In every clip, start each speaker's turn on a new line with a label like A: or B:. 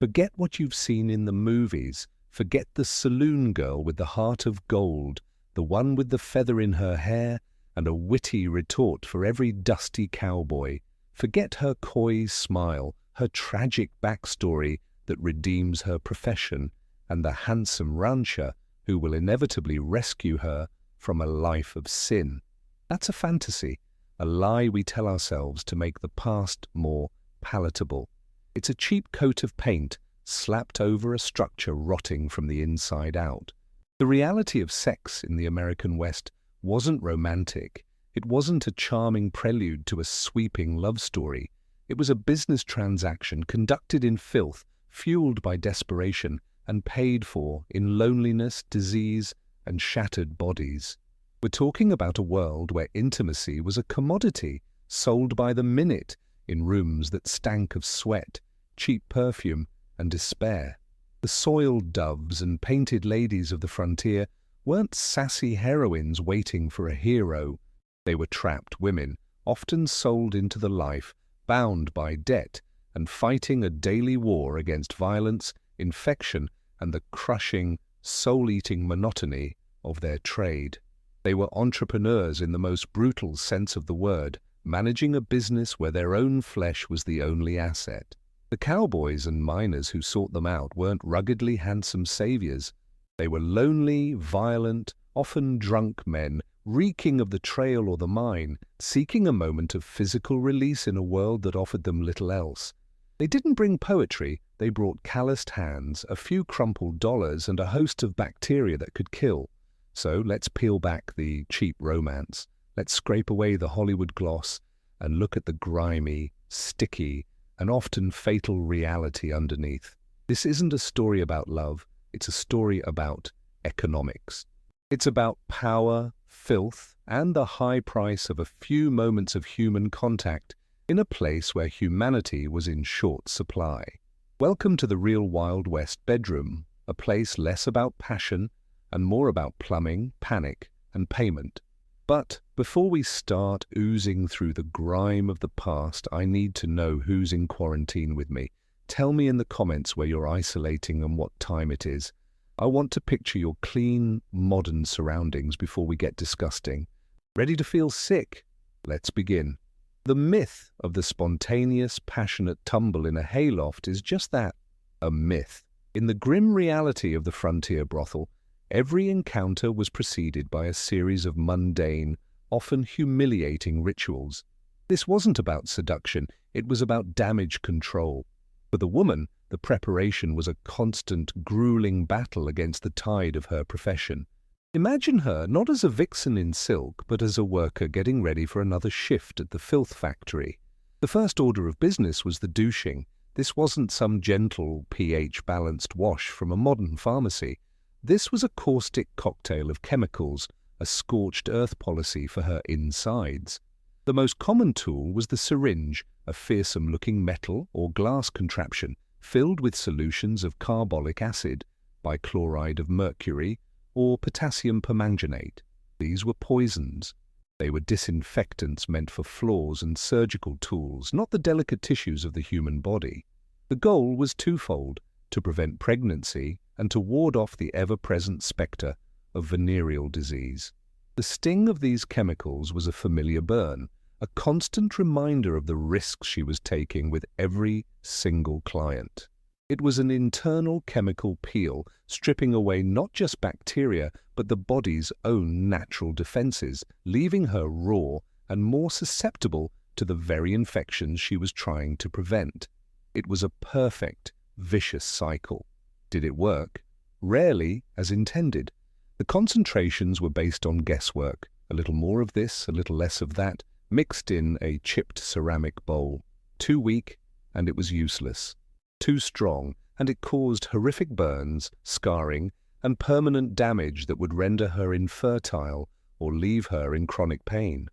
A: Forget what you've seen in the movies. Forget the saloon girl with the heart of gold, the one with the feather in her hair and a witty retort for every dusty cowboy. Forget her coy smile, her tragic backstory that redeems her profession, and the handsome rancher who will inevitably rescue her from a life of sin. That's a fantasy, a lie we tell ourselves to make the past more palatable. It's a cheap coat of paint slapped over a structure rotting from the inside out. The reality of sex in the American West wasn't romantic. It wasn't a charming prelude to a sweeping love story. It was a business transaction conducted in filth, fueled by desperation, and paid for in loneliness, disease, and shattered bodies. We're talking about a world where intimacy was a commodity, sold by the minute, in rooms that stank of sweat, cheap perfume, and despair. The soiled doves and painted ladies of the frontier weren't sassy heroines waiting for a hero. They were trapped women, often sold into the life, bound by debt, and fighting a daily war against violence, infection, and the crushing, soul-eating monotony of their trade. They were entrepreneurs in the most brutal sense of the word, managing a business where their own flesh was the only asset. The cowboys and miners who sought them out weren't ruggedly handsome saviors. They were lonely, violent, often drunk men, reeking of the trail or the mine, seeking a moment of physical release in a world that offered them little else. They didn't bring poetry, they brought calloused hands, a few crumpled dollars, and a host of bacteria that could kill. So let's peel back the cheap romance. Let's scrape away the Hollywood gloss and look at the grimy, sticky, and often fatal reality underneath. This isn't a story about love, it's a story about economics. It's about power, filth, and the high price of a few moments of human contact in a place where humanity was in short supply. Welcome to the real Wild West bedroom, a place less about passion and more about plumbing, panic, and payment. But before we start oozing through the grime of the past, I need to know who's in quarantine with me. Tell me in the comments where you're isolating and what time it is. I want to picture your clean, modern surroundings before we get disgusting. Ready to feel sick? Let's begin. The myth of the spontaneous, passionate tumble in a hayloft is just that, a myth. In the grim reality of the frontier brothel, every encounter was preceded by a series of mundane, often humiliating rituals. This wasn't about seduction, it was about damage control. For the woman, the preparation was a constant, grueling battle against the tide of her profession. Imagine her not as a vixen in silk, but as a worker getting ready for another shift at the filth factory. The first order of business was the douching. This wasn't some gentle, pH-balanced wash from a modern pharmacy. This was a caustic cocktail of chemicals, a scorched earth policy for her insides. The most common tool was the syringe, a fearsome-looking metal or glass contraption filled with solutions of carbolic acid, bichloride of mercury, or potassium permanganate. These were poisons. They were disinfectants meant for floors and surgical tools, not the delicate tissues of the human body. The goal was twofold: to prevent pregnancy and to ward off the ever-present spectre of venereal disease. The sting of these chemicals was a familiar burn, a constant reminder of the risks she was taking with every single client. It was an internal chemical peel, stripping away not just bacteria, but the body's own natural defenses, leaving her raw and more susceptible to the very infections she was trying to prevent. It was a perfect, vicious cycle. Did it work? Rarely as intended. The concentrations were based on guesswork, a little more of this, a little less of that, mixed in a chipped ceramic bowl. Too weak, and it was useless. Too strong, and it caused horrific burns, scarring, and permanent damage that would render her infertile or leave her in chronic pain.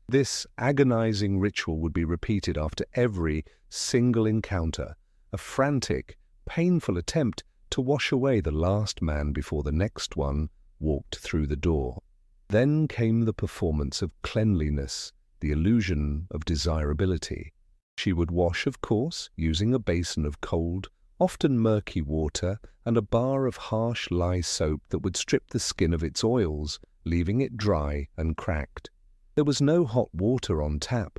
A: This agonizing ritual would be repeated after every single encounter, a frantic, painful attempt to wash away the last man before the next one walked through the door. Then came the performance of cleanliness, the illusion of desirability. She would wash, of course, using a basin of cold, often murky water, and a bar of harsh lye soap that would strip the skin of its oils, leaving it dry and cracked. There was no hot water on tap.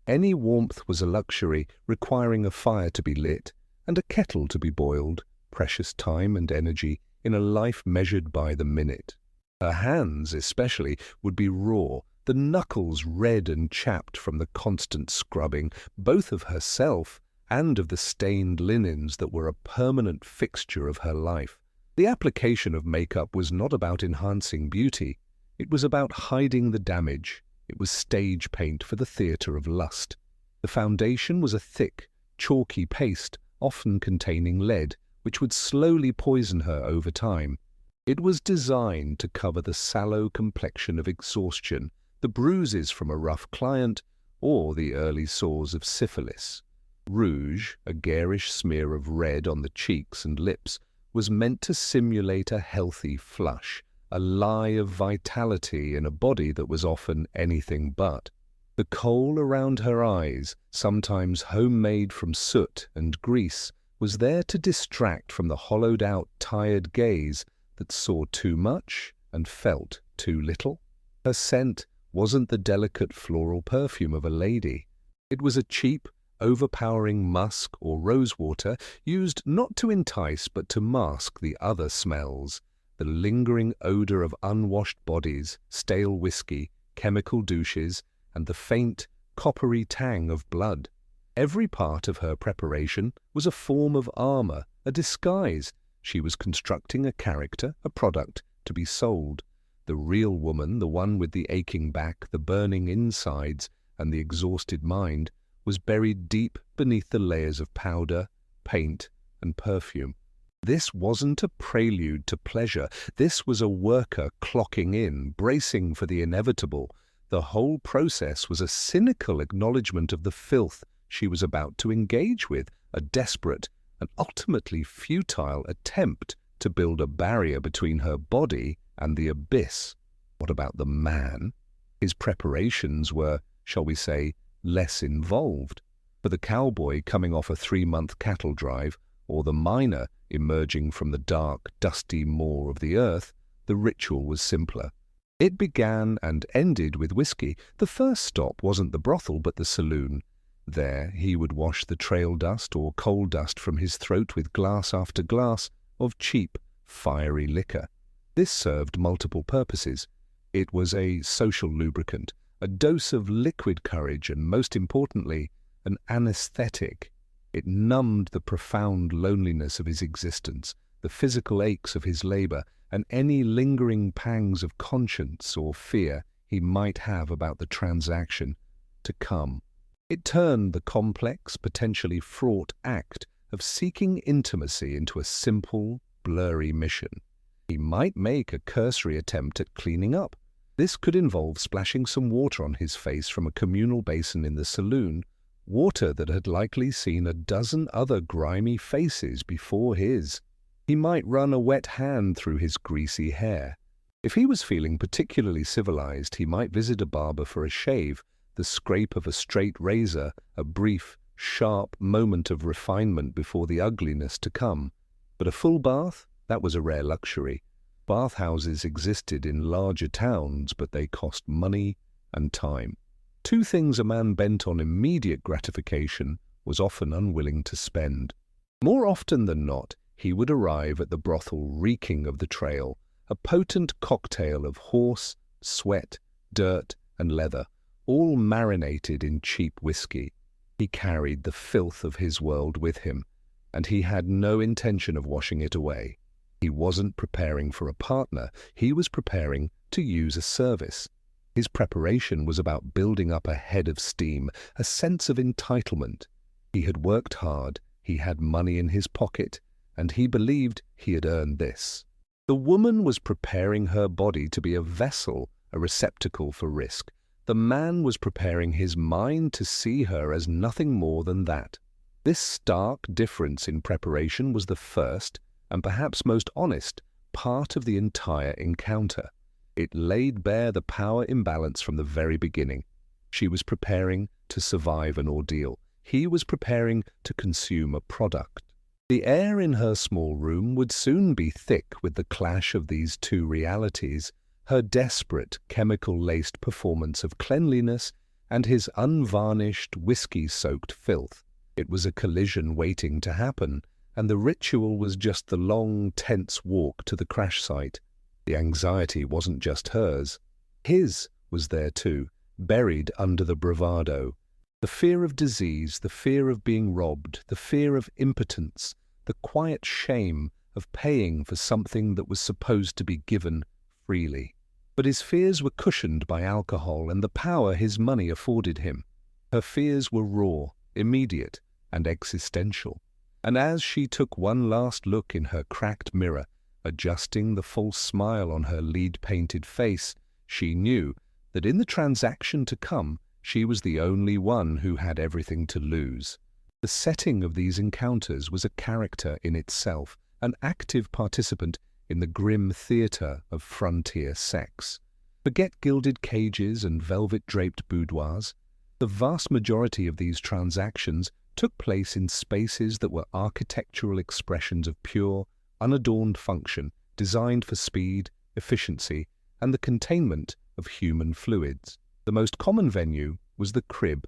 A: Any warmth was a luxury, requiring a fire to be lit and a kettle to be boiled, precious time and energy in a life measured by the minute. Her hands, especially, would be raw, the knuckles red and chapped from the constant scrubbing, both of herself and of the stained linens that were a permanent fixture of her life. The application of makeup was not about enhancing beauty. It was about hiding the damage. It was stage paint for the theatre of lust. The foundation was a thick, chalky paste, often containing lead, which would slowly poison her over time. It was designed to cover the sallow complexion of exhaustion, the bruises from a rough client, or the early sores of syphilis. Rouge, a garish smear of red on the cheeks and lips, was meant to simulate a healthy flush, a lie of vitality in a body that was often anything but. The kohl around her eyes, sometimes homemade from soot and grease, was there to distract from the hollowed-out, tired gaze that saw too much and felt too little. Her scent wasn't the delicate floral perfume of a lady. It was a cheap, overpowering musk or rosewater used not to entice but to mask the other smells, the lingering odor of unwashed bodies, stale whiskey, chemical douches, and the faint, coppery tang of blood. Every part of her preparation was a form of armor, a disguise. She was constructing a character, a product, to be sold. The real woman, the one with the aching back, the burning insides, and the exhausted mind, was buried deep beneath the layers of powder, paint, and perfume. This wasn't a prelude to pleasure. This was a worker clocking in, bracing for the inevitable. The whole process was a cynical acknowledgement of the filth she was about to engage with, a desperate and ultimately futile attempt to build a barrier between her body and the abyss. What about the man? His preparations were, shall we say, less involved. For the cowboy coming off a 3-month cattle drive, or the miner emerging from the dark, dusty maw of the earth, the ritual was simpler. It began and ended with whiskey. The first stop wasn't the brothel but the saloon. There he would wash the trail dust or coal dust from his throat with glass after glass of cheap, fiery liquor. This served multiple purposes. It was a social lubricant, a dose of liquid courage, and most importantly, an anesthetic. It numbed the profound loneliness of his existence, the physical aches of his labor, and any lingering pangs of conscience or fear he might have about the transaction to come. It turned the complex, potentially fraught act of seeking intimacy into a simple, blurry mission. He might make a cursory attempt at cleaning up. This could involve splashing some water on his face from a communal basin in the saloon, water that had likely seen a dozen other grimy faces before his. He might run a wet hand through his greasy hair. If he was feeling particularly civilized, he might visit a barber for a shave, the scrape of a straight razor, a brief, sharp moment of refinement before the ugliness to come. But a full bath? That was a rare luxury. Bathhouses existed in larger towns, but they cost money and time. Two things a man bent on immediate gratification was often unwilling to spend. More often than not, he would arrive at the brothel reeking of the trail, a potent cocktail of horse, sweat, dirt, and leather, all marinated in cheap whiskey. He carried the filth of his world with him, and he had no intention of washing it away. He wasn't preparing for a partner, he was preparing to use a service. His preparation was about building up a head of steam, a sense of entitlement. He had worked hard, he had money in his pocket, and he believed he had earned this. The woman was preparing her body to be a vessel, a receptacle for risk. The man was preparing his mind to see her as nothing more than that. This stark difference in preparation was the first, and perhaps most honest, part of the entire encounter. It laid bare the power imbalance from the very beginning. She was preparing to survive an ordeal. He was preparing to consume a product. The air in her small room would soon be thick with the clash of these two realities, her desperate, chemical-laced performance of cleanliness and his unvarnished, whiskey-soaked filth. It was a collision waiting to happen, and the ritual was just the long, tense walk to the crash site. The anxiety wasn't just hers. His was there too, buried under the bravado. The fear of disease, the fear of being robbed, the fear of impotence, the quiet shame of paying for something that was supposed to be given freely. But his fears were cushioned by alcohol and the power his money afforded him. Her fears were raw, immediate, and existential. And as she took one last look in her cracked mirror, adjusting the false smile on her lead-painted face, she knew that in the transaction to come, she was the only one who had everything to lose. The setting of these encounters was a character in itself, an active participant in the grim theatre of frontier sex. Forget gilded cages and velvet-draped boudoirs. The vast majority of these transactions took place in spaces that were architectural expressions of pure, unadorned function, designed for speed, efficiency, and the containment of human fluids. The most common venue was the crib,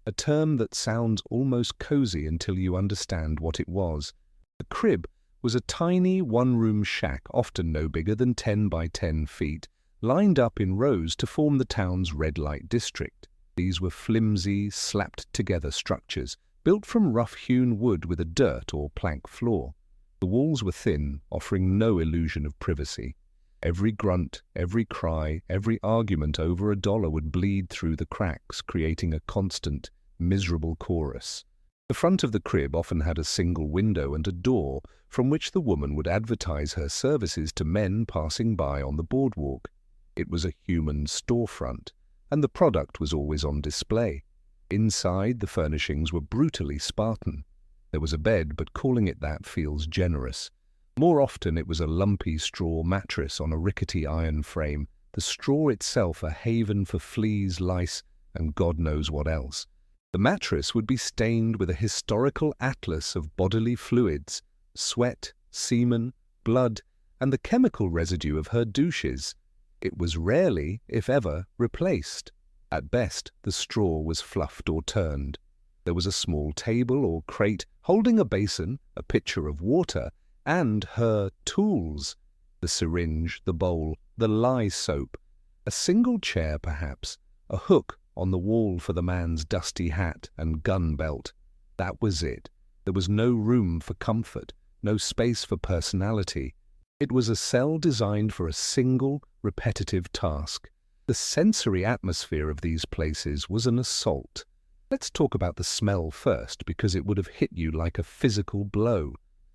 A: a term that sounds almost cozy until you understand what it was. The crib was a tiny one-room shack, often no bigger than 10 by 10 feet, lined up in rows to form the town's red light district. These were flimsy, slapped-together structures, built from rough-hewn wood with a dirt or plank floor. The walls were thin, offering no illusion of privacy. Every grunt, every cry, every argument over $1 would bleed through the cracks, creating a constant, miserable chorus. The front of the crib often had a single window and a door from which the woman would advertise her services to men passing by on the boardwalk. It was a human storefront, and the product was always on display. Inside, the furnishings were brutally Spartan. There was a bed, but calling it that feels generous. More often it was a lumpy straw mattress on a rickety iron frame, the straw itself a haven for fleas, lice, and God knows what else. The mattress would be stained with a historical atlas of bodily fluids, sweat, semen, blood, and the chemical residue of her douches. It was rarely, if ever, replaced. At best, the straw was fluffed or turned. There was a small table or crate holding a basin, a pitcher of water, and her tools, the syringe, the bowl, the lye soap, a single chair perhaps, a hook on the wall for the man's dusty hat and gun belt. That was it. There was no room for comfort, no space for personality. It was a cell designed for a single, repetitive task. The sensory atmosphere of these places was an assault. Let's talk about the smell first, because it would have hit you like a physical blow.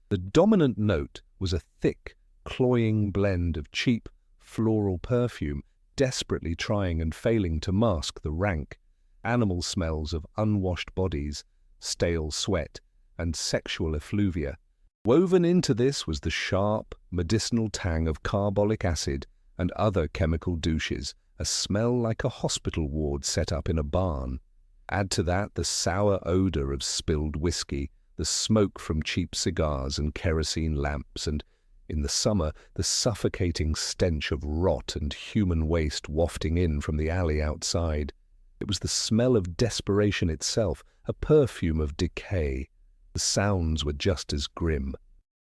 A: The dominant note was a thick, cloying blend of cheap, floral perfume, desperately trying and failing to mask the rank, animal smells of unwashed bodies, stale sweat, and sexual effluvia. Woven into this was the sharp, medicinal tang of carbolic acid and other chemical douches, a smell like a hospital ward set up in a barn. Add to that the sour odor of spilled whiskey, the smoke from cheap cigars and kerosene lamps, and, in the summer, the suffocating stench of rot and human waste wafting in from the alley outside. It was the smell of desperation itself, a perfume of decay. The sounds were just as grim.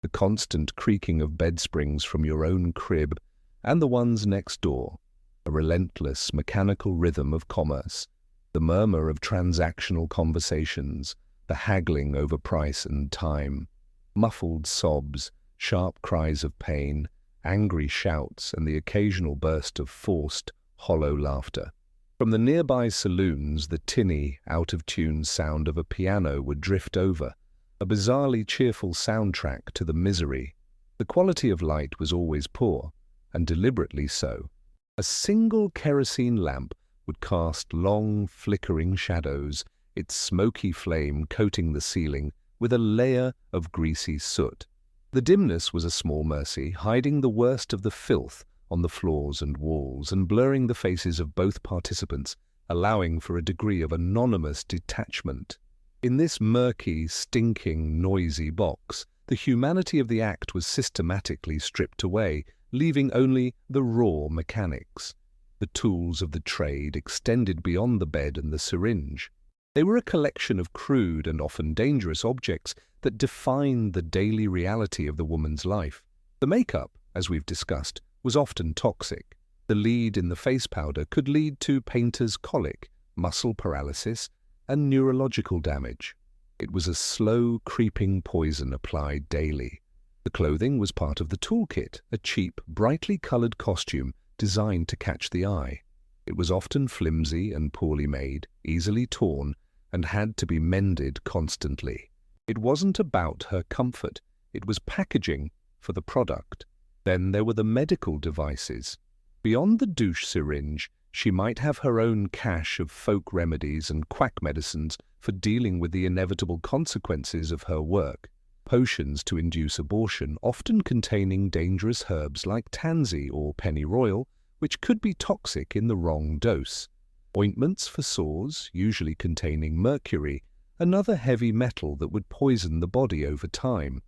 A: The constant creaking of bed springs from your own crib and the ones next door, a relentless mechanical rhythm of commerce, the murmur of transactional conversations, the haggling over price and time, muffled sobs, sharp cries of pain, angry shouts, and the occasional burst of forced, hollow laughter. From the nearby saloons, the tinny, out-of-tune sound of a piano would drift over, a bizarrely cheerful soundtrack to the misery. The quality of light was always poor, and deliberately so. A single kerosene lamp would cast long, flickering shadows, its smoky flame coating the ceiling with a layer of greasy soot. The dimness was a small mercy, hiding the worst of the filth on the floors and walls and blurring the faces of both participants, allowing for a degree of anonymous detachment. In this murky, stinking, noisy box, The humanity of the act was systematically stripped away, leaving only the raw mechanics. The tools of the trade extended beyond the bed and the syringe. They were a collection of crude and often dangerous objects that defined the daily reality of the woman's life. The makeup, as we've discussed, was often toxic. The lead in the face powder could lead to painter's colic, muscle paralysis, and neurological damage. It was a slow, creeping poison applied daily. The clothing was part of the toolkit, a cheap, brightly colored costume designed to catch the eye. It was often flimsy and poorly made, easily torn, and had to be mended constantly. It wasn't about her comfort, it was packaging for the product. Then there were the medical devices. Beyond the douche syringe, she might have her own cache of folk remedies and quack medicines for dealing with the inevitable consequences of her work. Potions to induce abortion, often containing dangerous herbs like tansy or pennyroyal, which could be toxic in the wrong dose. Ointments for sores, usually containing mercury, another heavy metal that would poison the body over time.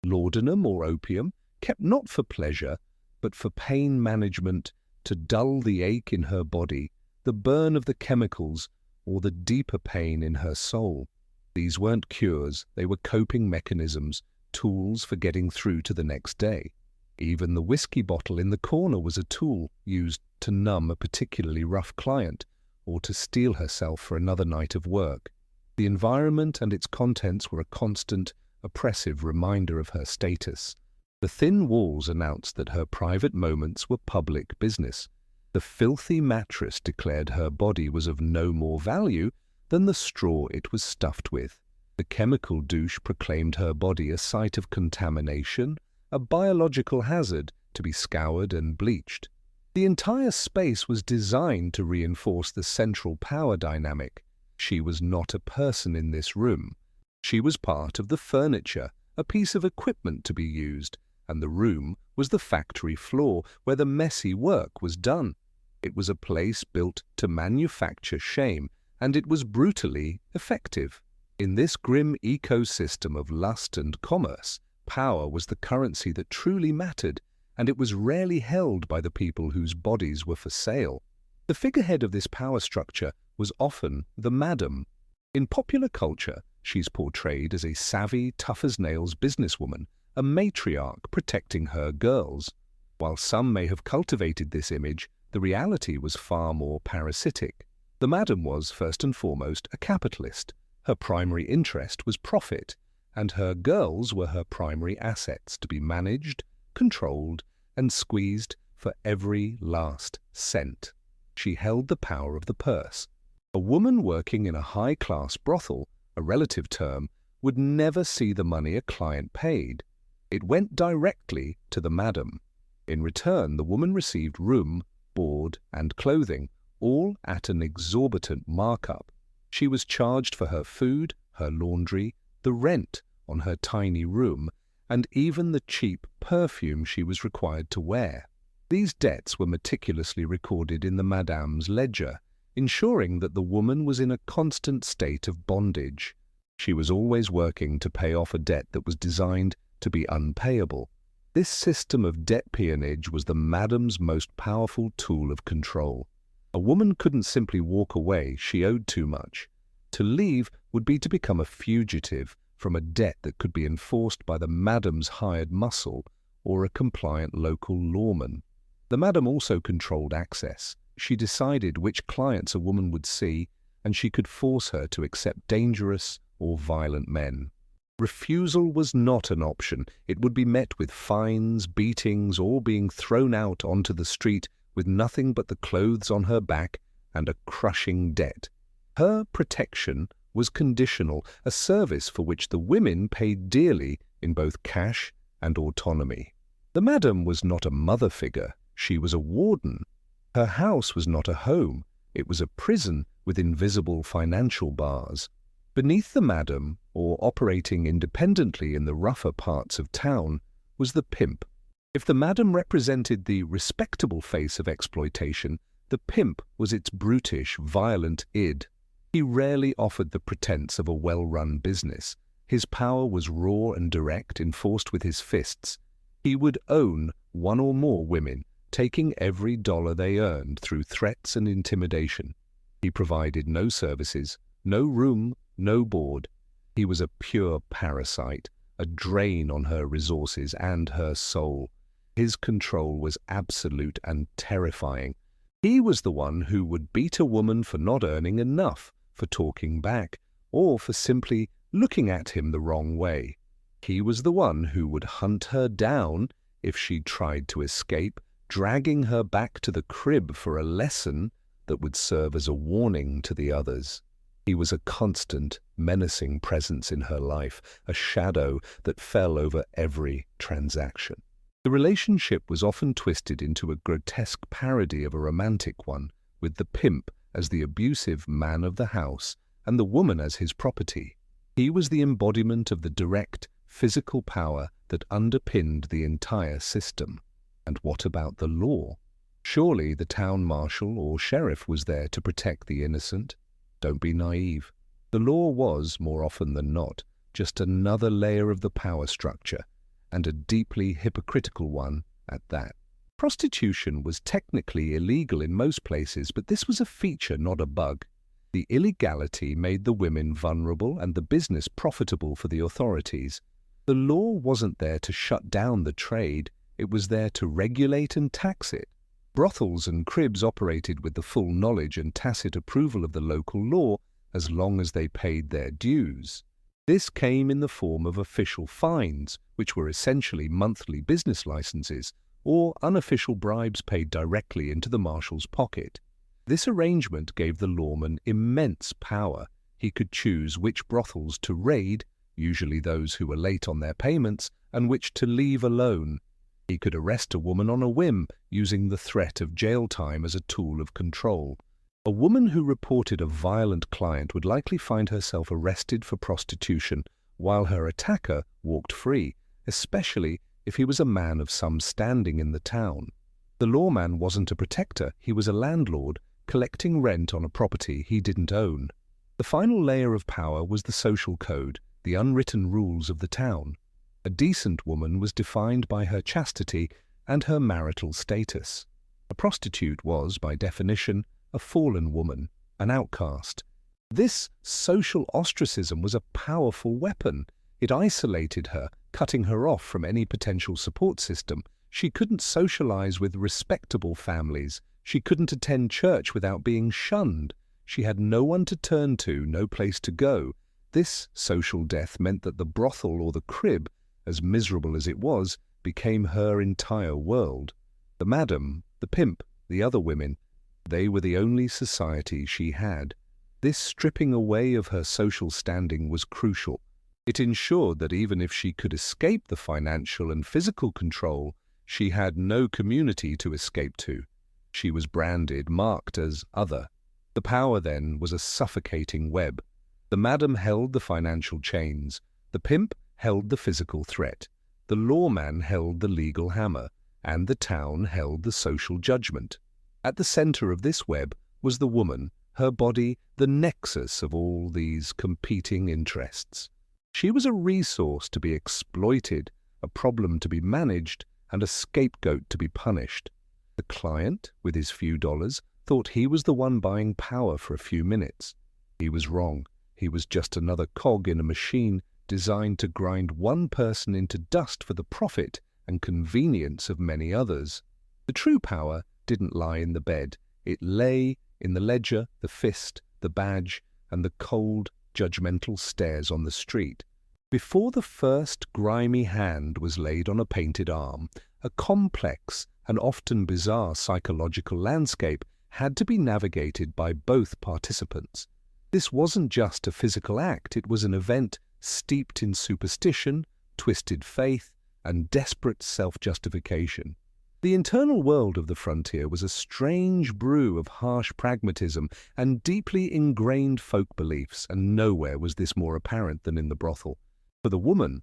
A: Laudanum or opium, kept not for pleasure, but for pain management, to dull the ache in her body, the burn of the chemicals, or the deeper pain in her soul. These weren't cures, they were coping mechanisms, tools for getting through to the next day. Even the whiskey bottle in the corner was a tool used to numb a particularly rough client or to steel herself for another night of work. The environment and its contents were a constant, oppressive reminder of her status. The thin walls announced that her private moments were public business. The filthy mattress declared her body was of no more value than the straw it was stuffed with. The chemical douche proclaimed her body a site of contamination, a biological hazard to be scoured and bleached. The entire space was designed to reinforce the central power dynamic. She was not a person in this room. She was part of the furniture, a piece of equipment to be used, and the room was the factory floor where the messy work was done. It was a place built to manufacture shame, and it was brutally effective. In this grim ecosystem of lust and commerce, power was the currency that truly mattered, and it was rarely held by the people whose bodies were for sale. The figurehead of this power structure was often the madam. In popular culture, she's portrayed as a savvy, tough-as-nails businesswoman, a matriarch protecting her girls. While some may have cultivated this image, the reality was far more parasitic. The madam was, first and foremost, a capitalist. Her primary interest was profit, and her girls were her primary assets to be managed, controlled, and squeezed for every last cent. She held the power of the purse. A woman working in a high-class brothel, a relative term, would never see the money a client paid. It went directly to the madam. In return, the woman received room, board, and clothing, all at an exorbitant markup. She was charged for her food, her laundry, the rent on her tiny room, and even the cheap perfume she was required to wear. These debts were meticulously recorded in the madame's ledger, ensuring that the woman was in a constant state of bondage. She was always working to pay off a debt that was designed to be unpayable. This system of debt peonage was the madame's most powerful tool of control. A woman couldn't simply walk away, she owed too much. To leave would be to become a fugitive from a debt that could be enforced by the madame's hired muscle or a compliant local lawman. The madame also controlled access. She decided which clients a woman would see, and she could force her to accept dangerous or violent men. Refusal was not an option. It would be met with fines, beatings, or being thrown out onto the street with nothing but the clothes on her back and a crushing debt. Her protection was conditional, a service for which the women paid dearly in both cash and autonomy. The madam was not a mother figure, she was a warden. Her house was not a home, it was a prison with invisible financial bars. Beneath the madam, or operating independently in the rougher parts of town, was the pimp. If the madam represented the respectable face of exploitation, the pimp was its brutish, violent id. He rarely offered the pretense of a well-run business. His power was raw and direct, enforced with his fists. He would own one or more women, taking every dollar they earned through threats and intimidation. He provided no services, no room, no board. He was a pure parasite, a drain on her resources and her soul. His control was absolute and terrifying. He was the one who would beat a woman for not earning enough, for talking back, or for simply looking at him the wrong way. He was the one who would hunt her down if she tried to escape, dragging her back to the crib for a lesson that would serve as a warning to the others. He was a constant, menacing presence in her life, a shadow that fell over every transaction. The relationship was often twisted into a grotesque parody of a romantic one, with the pimp as the abusive man of the house and the woman as his property. He was the embodiment of the direct, physical power that underpinned the entire system. And what about the law? Surely the town marshal or sheriff was there to protect the innocent. Don't be naive. The law was, more often than not, just another layer of the power structure, and a deeply hypocritical one at that. Prostitution was technically illegal in most places, but this was a feature, not a bug. The illegality made the women vulnerable and the business profitable for the authorities. The law wasn't there to shut down the trade, it was there to regulate and tax it. Brothels and cribs operated with the full knowledge and tacit approval of the local law as long as they paid their dues. This came in the form of official fines, which were essentially monthly business licenses, or unofficial bribes paid directly into the marshal's pocket. This arrangement gave the lawman immense power. He could choose which brothels to raid, usually those who were late on their payments, and which to leave alone. He could arrest a woman on a whim, using the threat of jail time as a tool of control. A woman who reported a violent client would likely find herself arrested for prostitution, while her attacker walked free, especially if he was a man of some standing in the town. The lawman wasn't a protector, he was a landlord, collecting rent on a property he didn't own. The final layer of power was the social code, the unwritten rules of the town. A decent woman was defined by her chastity and her marital status. A prostitute was, by definition, a fallen woman, an outcast. This social ostracism was a powerful weapon. It isolated her, cutting her off from any potential support system. She couldn't socialize with respectable families. She couldn't attend church without being shunned. She had no one to turn to, no place to go. This social death meant that the brothel or the crib, as miserable as it was, became her entire world. The madam, the pimp, the other women, they were the only society she had. This stripping away of her social standing was crucial. It ensured that even if she could escape the financial and physical control, she had no community to escape to. She was branded, marked as other. The power, then, was a suffocating web. The madam held the financial chains. The pimp held the physical threat. The lawman held the legal hammer, and the town held the social judgment. At the center of this web was the woman, her body the nexus of all these competing interests. She was a resource to be exploited, a problem to be managed, and a scapegoat to be punished. The client, with his few dollars, thought he was the one buying power for a few minutes. He was wrong. He was just another cog in a machine designed to grind one person into dust for the profit and convenience of many others. The true power didn't lie in the bed. It lay in the ledger, the fist, the badge, and the cold, judgmental stares on the street. Before the first grimy hand was laid on a painted arm, a complex and often bizarre psychological landscape had to be navigated by both participants. This wasn't just a physical act, it was an event steeped in superstition, twisted faith, and desperate self-justification. The internal world of the frontier was a strange brew of harsh pragmatism and deeply ingrained folk beliefs, and nowhere was this more apparent than in the brothel. For the woman,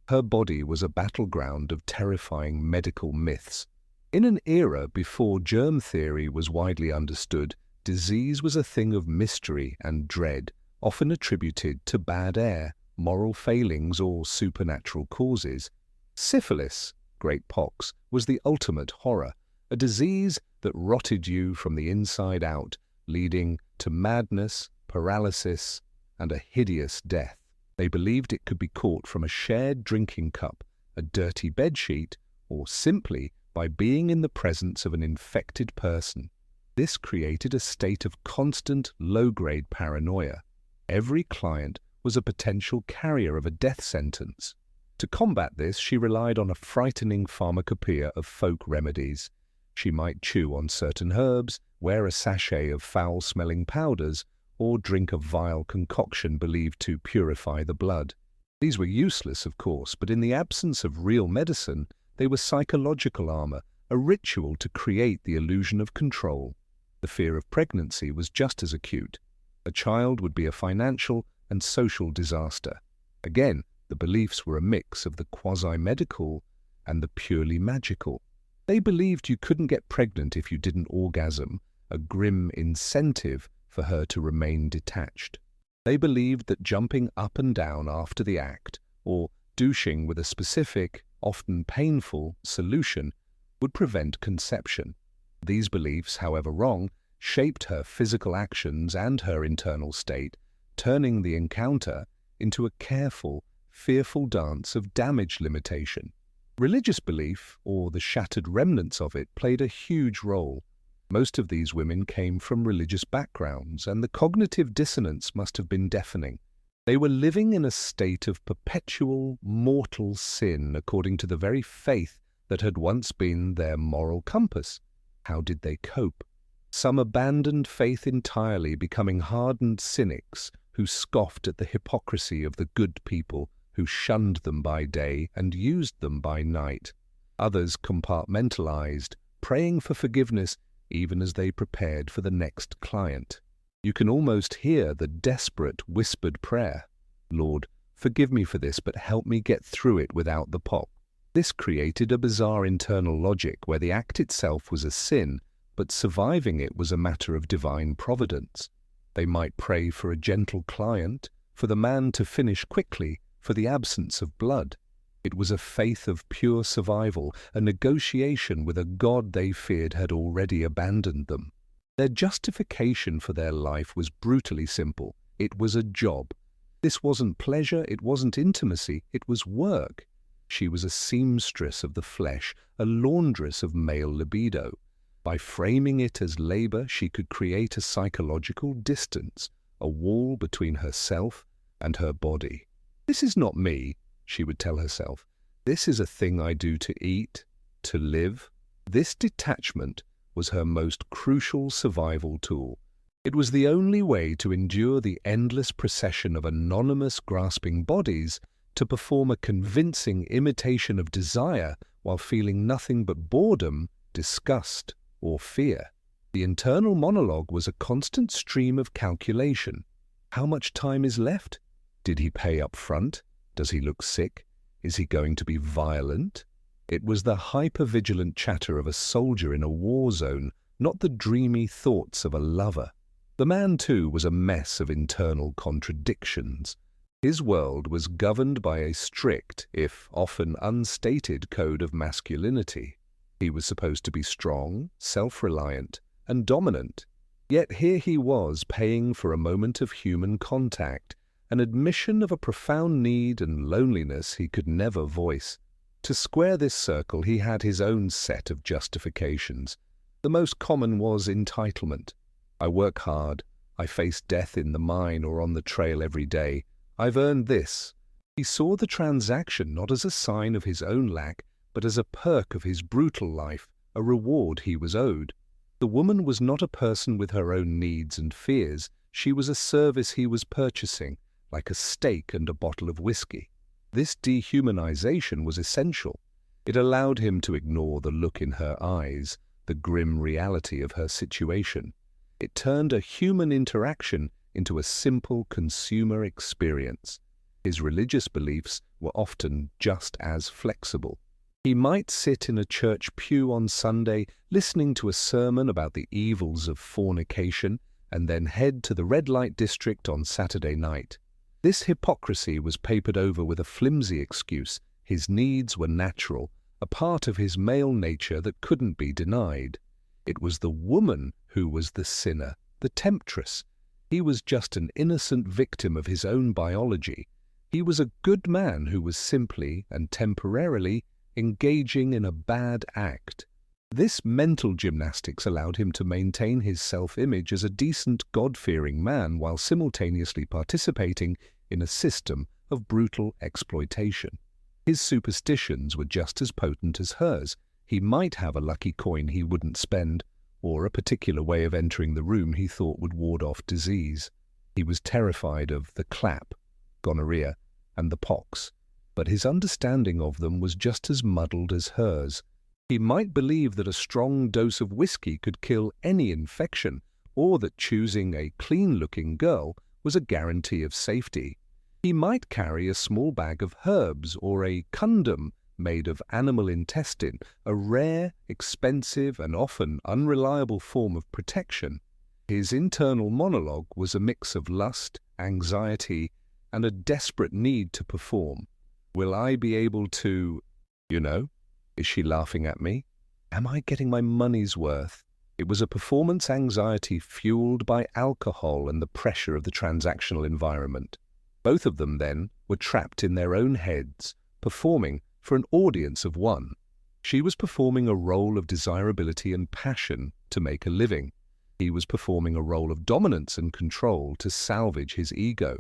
A: her body was a battleground of terrifying medical myths. In an era before germ theory was widely understood, disease was a thing of mystery and dread, often attributed to bad air, moral failings or supernatural causes. Syphilis, great pox, was the ultimate horror, a disease that rotted you from the inside out, leading to madness, paralysis, and a hideous death. They believed it could be caught from a shared drinking cup, a dirty bedsheet, or simply by being in the presence of an infected person. This created a state of constant, low-grade paranoia. Every client was a potential carrier of a death sentence. To combat this, she relied on a frightening pharmacopoeia of folk remedies. She might chew on certain herbs, wear a sachet of foul-smelling powders, or drink a vile concoction believed to purify the blood. These were useless, of course, but in the absence of real medicine, they were psychological armor, a ritual to create the illusion of control. The fear of pregnancy was just as acute. A child would be a financial and social disaster. Again, the beliefs were a mix of the quasi-medical and the purely magical. They believed you couldn't get pregnant if you didn't orgasm, a grim incentive for her to remain detached. They believed that jumping up and down after the act, or douching with a specific, often painful, solution would prevent conception. These beliefs, however wrong, shaped her physical actions and her internal state, turning the encounter into a careful, fearful dance of damage limitation. Religious belief, or the shattered remnants of it, played a huge role. Most of these women came from religious backgrounds, and the cognitive dissonance must have been deafening. They were living in a state of perpetual, mortal sin according to the very faith that had once been their moral compass. How did they cope? Some abandoned faith entirely, becoming hardened cynics who scoffed at the hypocrisy of the good people who shunned them by day and used them by night. Others compartmentalized, praying for forgiveness even as they prepared for the next client. You can almost hear the desperate whispered prayer, "Lord, forgive me for this, but help me get through it without the pop." This created a bizarre internal logic where the act itself was a sin, but surviving it was a matter of divine providence. They might pray for a gentle client, for the man to finish quickly, for the absence of blood. It was a faith of pure survival, a negotiation with a God they feared had already abandoned them. Their justification for their life was brutally simple. It was a job. This wasn't pleasure, it wasn't intimacy, it was work. She was a seamstress of the flesh, a laundress of male libido. By framing it as labor, she could create a psychological distance, a wall between herself and her body. "This is not me," she would tell herself. "This is a thing I do to eat, to live." This detachment was her most crucial survival tool. It was the only way to endure the endless procession of anonymous grasping bodies, to perform a convincing imitation of desire while feeling nothing but boredom, disgust, or fear. The internal monologue was a constant stream of calculation. How much time is left? Did he pay up front? Does he look sick? Is he going to be violent? It was the hyper-vigilant chatter of a soldier in a war zone, not the dreamy thoughts of a lover. The man, too, was a mess of internal contradictions. His world was governed by a strict, if often unstated, code of masculinity. He was supposed to be strong, self-reliant, and dominant. Yet here he was, paying for a moment of human contact, an admission of a profound need and loneliness he could never voice. To square this circle, he had his own set of justifications. The most common was entitlement. "I work hard. I face death in the mine or on the trail every day. I've earned this." He saw the transaction not as a sign of his own lack, but as a perk of his brutal life, a reward he was owed. The woman was not a person with her own needs and fears. She was a service he was purchasing, like a steak and a bottle of whiskey. This dehumanization was essential. It allowed him to ignore the look in her eyes, the grim reality of her situation. It turned a human interaction into a simple consumer experience. His religious beliefs were often just as flexible. He might sit in a church pew on Sunday, listening to a sermon about the evils of fornication, and then head to the red light district on Saturday night. This hypocrisy was papered over with a flimsy excuse. His needs were natural, a part of his male nature that couldn't be denied. It was the woman who was the sinner, the temptress. He was just an innocent victim of his own biology. He was a good man who was simply and temporarily engaging in a bad act. This mental gymnastics allowed him to maintain his self-image as a decent, God-fearing man while simultaneously participating in a system of brutal exploitation. His superstitions were just as potent as hers. He might have a lucky coin he wouldn't spend, or a particular way of entering the room he thought would ward off disease. He was terrified of the clap, gonorrhea, and the pox, but his understanding of them was just as muddled as hers. He might believe that a strong dose of whiskey could kill any infection, or that choosing a clean-looking girl was a guarantee of safety. He might carry a small bag of herbs or a condom made of animal intestine, a rare, expensive, and often unreliable form of protection. His internal monologue was a mix of lust, anxiety, and a desperate need to perform. Will I be able to, Is she laughing at me? Am I getting my money's worth? It was a performance anxiety fueled by alcohol and the pressure of the transactional environment. Both of them, then, were trapped in their own heads, performing for an audience of one. She was performing a role of desirability and passion to make a living. He was performing a role of dominance and control to salvage his ego.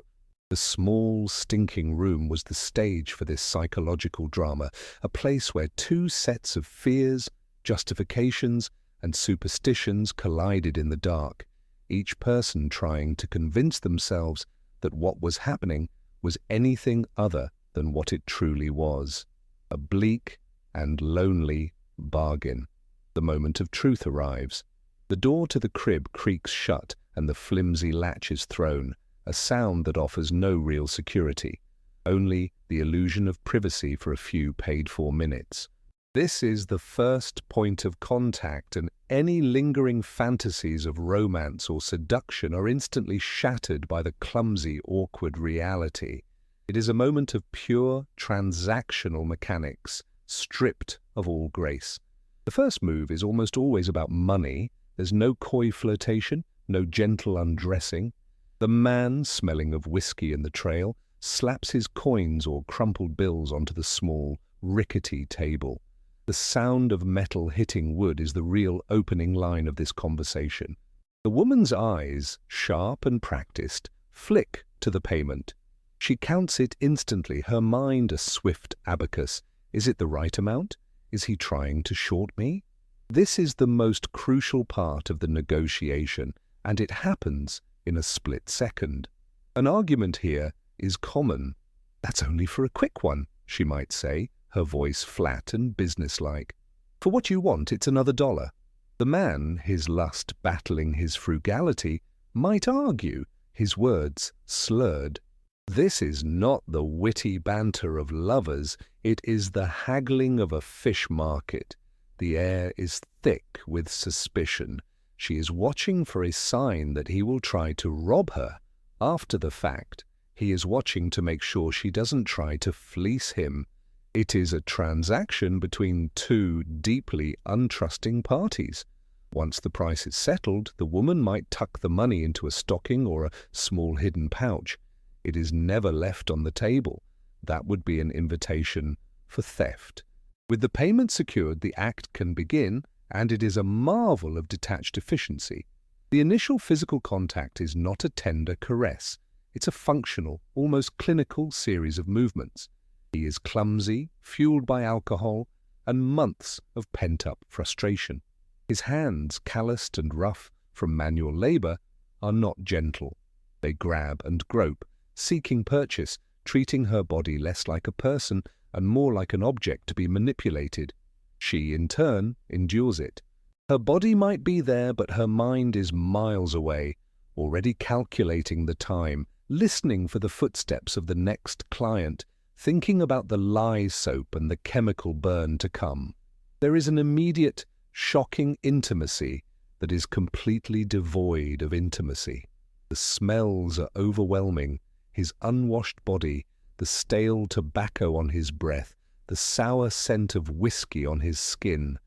A: The small, stinking room was the stage for this psychological drama, a place where two sets of fears, justifications, and superstitions collided in the dark, each person trying to convince themselves that what was happening was anything other than what it truly was. A bleak and lonely bargain. The moment of truth arrives. The door to the crib creaks shut and the flimsy latch is thrown, a sound that offers no real security, only the illusion of privacy for a few paid-for minutes. This is the first point of contact, and any lingering fantasies of romance or seduction are instantly shattered by the clumsy, awkward reality. It is a moment of pure transactional mechanics, stripped of all grace. The first move is almost always about money. There's no coy flirtation, no gentle undressing. The man, smelling of whiskey in the trail, slaps his coins or crumpled bills onto the small, rickety table. The sound of metal hitting wood is the real opening line of this conversation. The woman's eyes, sharp and practiced, flick to the payment. She counts it instantly, her mind a swift abacus. Is it the right amount? Is he trying to short me? This is the most crucial part of the negotiation, and it happens in a split second. An argument here is common. That's only for a quick one, she might say, her voice flat and businesslike. For what you want, it's another $1. The man, his lust battling his frugality, might argue, his words slurred. This is not the witty banter of lovers, it is the haggling of a fish market. The air is thick with suspicion. She is watching for a sign that he will try to rob her. After the fact, he is watching to make sure she doesn't try to fleece him. It is a transaction between two deeply untrusting parties. Once the price is settled, the woman might tuck the money into a stocking or a small hidden pouch. It is never left on the table. That would be an invitation for theft. With the payment secured, the act can begin, and it is a marvel of detached efficiency. The initial physical contact is not a tender caress. It's a functional, almost clinical series of movements. He is clumsy, fueled by alcohol, and months of pent-up frustration. His hands, calloused and rough from manual labor, are not gentle. They grab and grope, seeking purchase, treating her body less like a person and more like an object to be manipulated. She, in turn, endures it. Her body might be there, but her mind is miles away, already calculating the time, listening for the footsteps of the next client, thinking about the lye soap and the chemical burn to come. There is an immediate, shocking intimacy that is completely devoid of intimacy. The smells are overwhelming. his unwashed body, the stale tobacco on his breath, the sour scent of whiskey on his skin.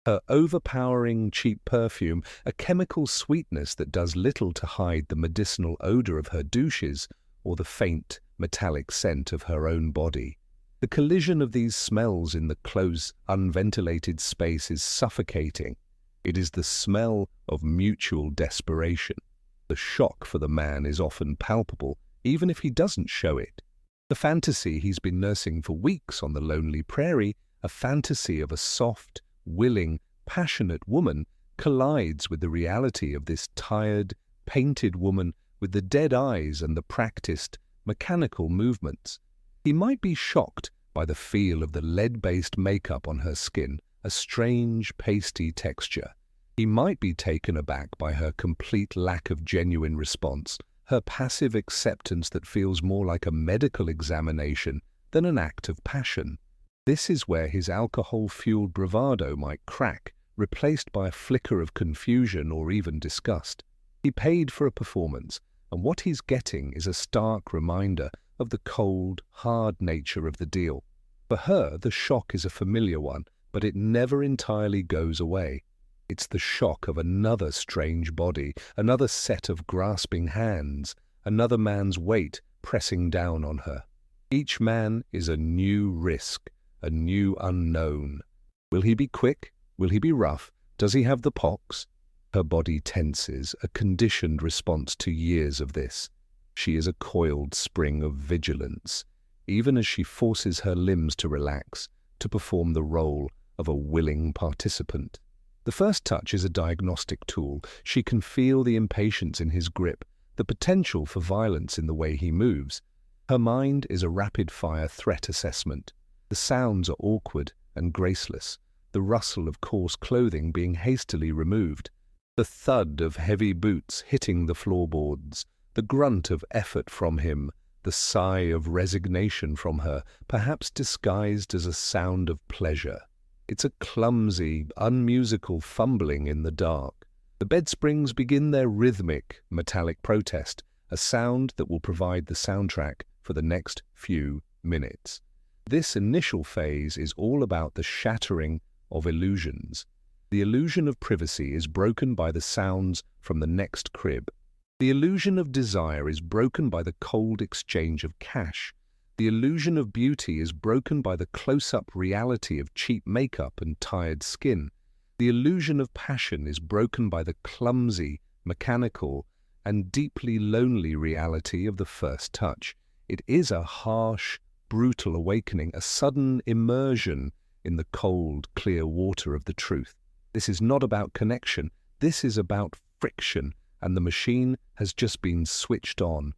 A: Her overpowering, cheap perfume, a chemical sweetness that does little to hide the medicinal odor of her douches or the faint, metallic scent of her own body. The collision of these smells in the close, unventilated space is suffocating. It is the smell of mutual desperation. The shock for the man is often palpable, even if he doesn't show it. The fantasy he's been nursing for weeks on the lonely prairie, a fantasy of a soft, willing, passionate woman, collides with the reality of this tired, painted woman with the dead eyes and the practiced, mechanical movements. He might be shocked by the feel of the lead-based makeup on her skin, a strange, pasty texture. He might be taken aback by her complete lack of genuine response, her passive acceptance that feels more like a medical examination than an act of passion. This is where his alcohol-fueled bravado might crack, replaced by a flicker of confusion or even disgust. He paid for a performance, and what he's getting is a stark reminder of the cold, hard nature of the deal. For her, the shock is a familiar one, but it never entirely goes away. It's the shock of another strange body, another set of grasping hands, another man's weight pressing down on her. Each man is a new risk, a new unknown. Will he be quick? Will he be rough? Does he have the pox? Her body tenses, a conditioned response to years of this. She is a coiled spring of vigilance, even as she forces her limbs to relax, to perform the role of a willing participant. The first touch is a diagnostic tool. She can feel the impatience in his grip, the potential for violence in the way he moves. Her mind is a rapid-fire threat assessment. The sounds are awkward and graceless, the rustle of coarse clothing being hastily removed, the thud of heavy boots hitting the floorboards, the grunt of effort from him, the sigh of resignation from her, perhaps disguised as a sound of pleasure. It's a clumsy, unmusical fumbling in the dark. The bedsprings begin their rhythmic, metallic protest, a sound that will provide the soundtrack for the next few minutes. This initial phase is all about the shattering of illusions. The illusion of privacy is broken by the sounds from the next crib. The illusion of desire is broken by the cold exchange of cash. The illusion of beauty is broken by the close-up reality of cheap makeup and tired skin. The illusion of passion is broken by the clumsy, mechanical, and deeply lonely reality of the first touch. It is a harsh, brutal awakening, a sudden immersion in the cold, clear water of the truth. This is not about connection. This is about friction, and the machine has just been switched on.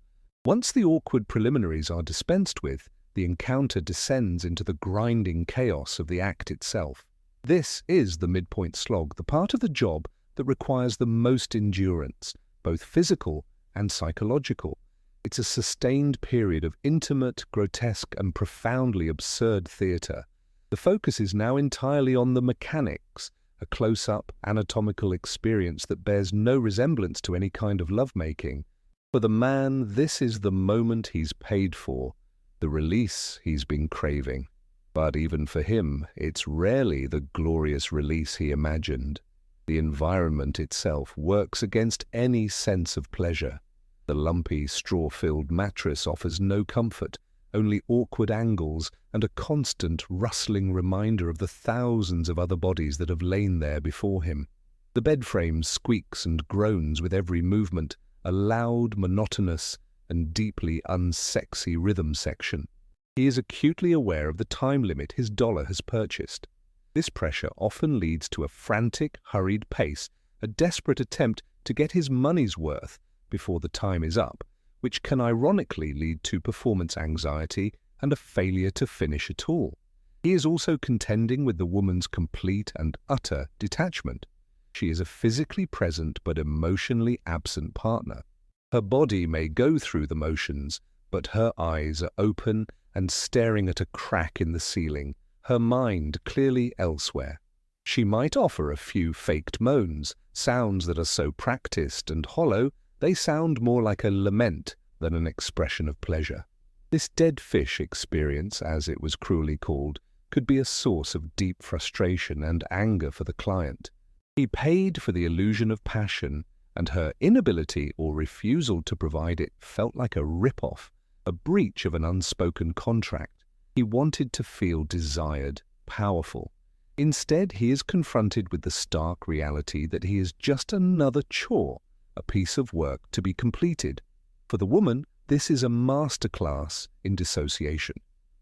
A: Once the awkward preliminaries are dispensed with, the encounter descends into the grinding chaos of the act itself. This is the midpoint slog, the part of the job that requires the most endurance, both physical and psychological. It's a sustained period of intimate, grotesque, and profoundly absurd theatre. The focus is now entirely on the mechanics, a close-up, anatomical experience that bears no resemblance to any kind of lovemaking. For the man, this is the moment he's paid for, the release he's been craving. But even for him, it's rarely the glorious release he imagined. The environment itself works against any sense of pleasure. The lumpy, straw-filled mattress offers no comfort, only awkward angles and a constant, rustling reminder of the thousands of other bodies that have lain there before him. The bed frame squeaks and groans with every movement, a loud, monotonous, and deeply unsexy rhythm section. He is acutely aware of the time limit his dollar has purchased. This pressure often leads to a frantic, hurried pace, a desperate attempt to get his money's worth before the time is up, which can ironically lead to performance anxiety and a failure to finish at all. He is also contending with the woman's complete and utter detachment. She is a physically present but emotionally absent partner. Her body may go through the motions, but her eyes are open and staring at a crack in the ceiling, her mind clearly elsewhere. She might offer a few faked moans, sounds that are so practiced and hollow, they sound more like a lament than an expression of pleasure. This dead fish experience, as it was cruelly called, could be a source of deep frustration and anger for the client. He paid for the illusion of passion, and her inability or refusal to provide it felt like a rip-off, a breach of an unspoken contract. He wanted to feel desired, powerful. Instead, he is confronted with the stark reality that he is just another chore, a piece of work to be completed. For the woman, this is a masterclass in dissociation.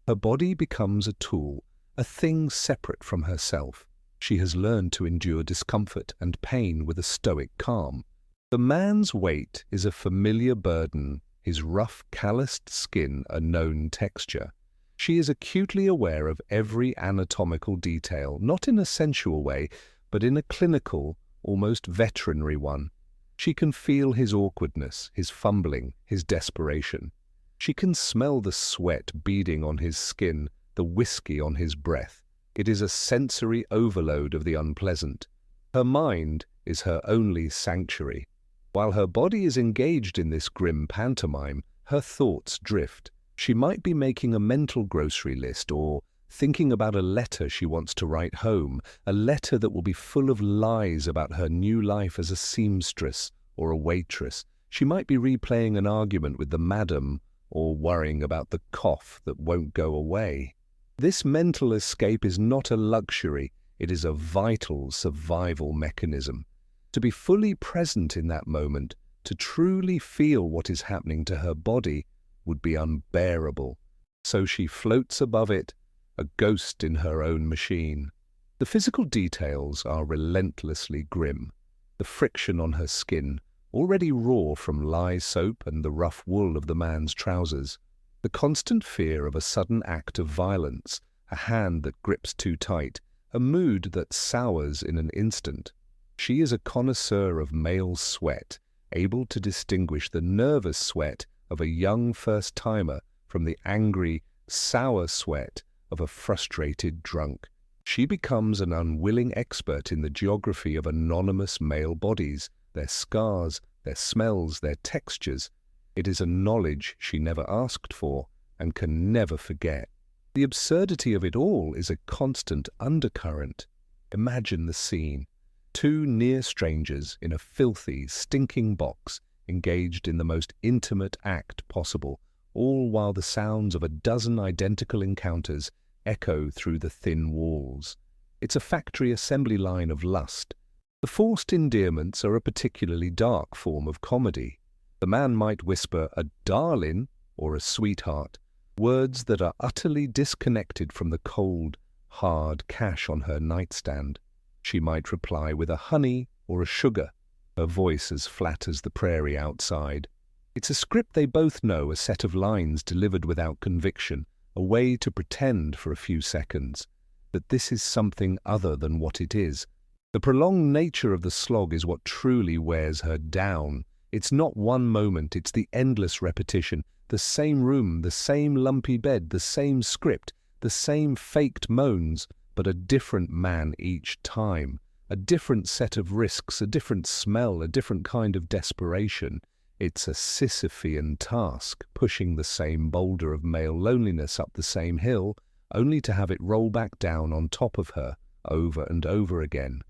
A: Her body becomes a tool, a thing separate from herself. She has learned to endure discomfort and pain with a stoic calm. The man's weight is a familiar burden, his rough, calloused skin a known texture. She is acutely aware of every anatomical detail, not in a sensual way, but in a clinical, almost veterinary one. She can feel his awkwardness, his fumbling, his desperation. She can smell the sweat beading on his skin, the whiskey on his breath. It is a sensory overload of the unpleasant. Her mind is her only sanctuary. While her body is engaged in this grim pantomime, her thoughts drift. She might be making a mental grocery list or thinking about a letter she wants to write home, a letter that will be full of lies about her new life as a seamstress or a waitress. She might be replaying an argument with the madam or worrying about the cough that won't go away. This mental escape is not a luxury, it is a vital survival mechanism. To be fully present in that moment, to truly feel what is happening to her body, would be unbearable. So she floats above it, a ghost in her own machine. The physical details are relentlessly grim. The friction on her skin, already raw from lye soap and the rough wool of the man's trousers. The constant fear of a sudden act of violence, a hand that grips too tight, a mood that sours in an instant. She is a connoisseur of male sweat, able to distinguish the nervous sweat of a young first-timer from the angry, sour sweat of a frustrated drunk. She becomes an unwilling expert in the geography of anonymous male bodies, their scars, their smells, their textures. It is a knowledge she never asked for and can never forget. The absurdity of it all is a constant undercurrent. Imagine the scene. Two near strangers in a filthy, stinking box, engaged in the most intimate act possible, all while the sounds of a dozen identical encounters echo through the thin walls. It's a factory assembly line of lust. The forced endearments are a particularly dark form of comedy. The man might whisper a darling or a sweetheart, words that are utterly disconnected from the cold, hard cash on her nightstand. She might reply with a honey or a sugar, her voice as flat as the prairie outside. It's a script they both know, a set of lines delivered without conviction, a way to pretend for a few seconds that this is something other than what it is. The prolonged nature of the slog is what truly wears her down. It's not one moment, it's the endless repetition, the same room, the same lumpy bed, the same script, the same faked moans, but a different man each time, a different set of risks, a different smell, a different kind of desperation. It's a Sisyphean task, pushing the same boulder of male loneliness up the same hill, only to have it roll back down on top of her, over and over again.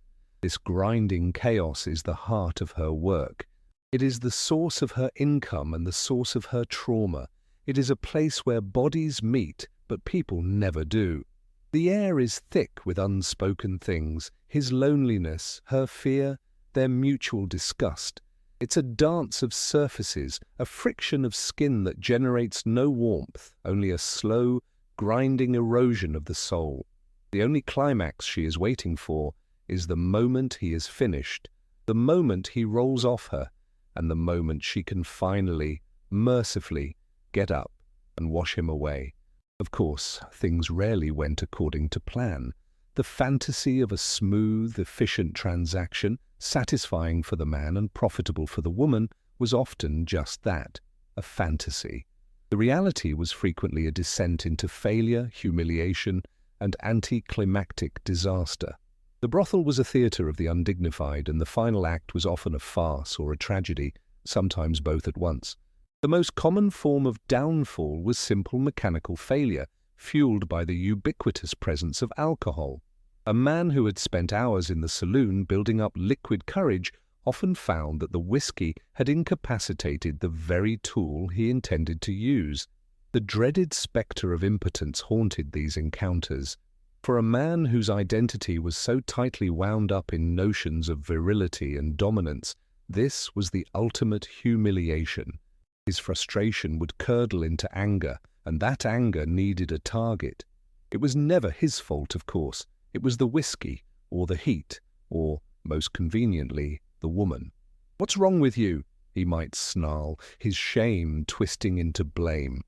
A: This grinding chaos is the heart of her work. It is the source of her income and the source of her trauma. It is a place where bodies meet, but people never do. The air is thick with unspoken things, his loneliness, her fear, their mutual disgust. It's a dance of surfaces, a friction of skin that generates no warmth, only a slow, grinding erosion of the soul. The only climax she is waiting for is the moment he is finished, the moment he rolls off her, and the moment she can finally, mercifully, get up and wash him away. Of course, things rarely went according to plan. The fantasy of a smooth, efficient transaction, satisfying for the man and profitable for the woman, was often just that, a fantasy. The reality was frequently a descent into failure, humiliation, and anticlimactic disaster. The brothel was a theatre of the undignified, and the final act was often a farce or a tragedy, sometimes both at once. The most common form of downfall was simple mechanical failure, fueled by the ubiquitous presence of alcohol. A man who had spent hours in the saloon building up liquid courage often found that the whiskey had incapacitated the very tool he intended to use. The dreaded spectre of impotence haunted these encounters. For a man whose identity was so tightly wound up in notions of virility and dominance, this was the ultimate humiliation. His frustration would curdle into anger, and that anger needed a target. It was never his fault, of course. It was the whiskey, or the heat, or, most conveniently, the woman. "What's wrong with you?" he might snarl, his shame twisting into blame.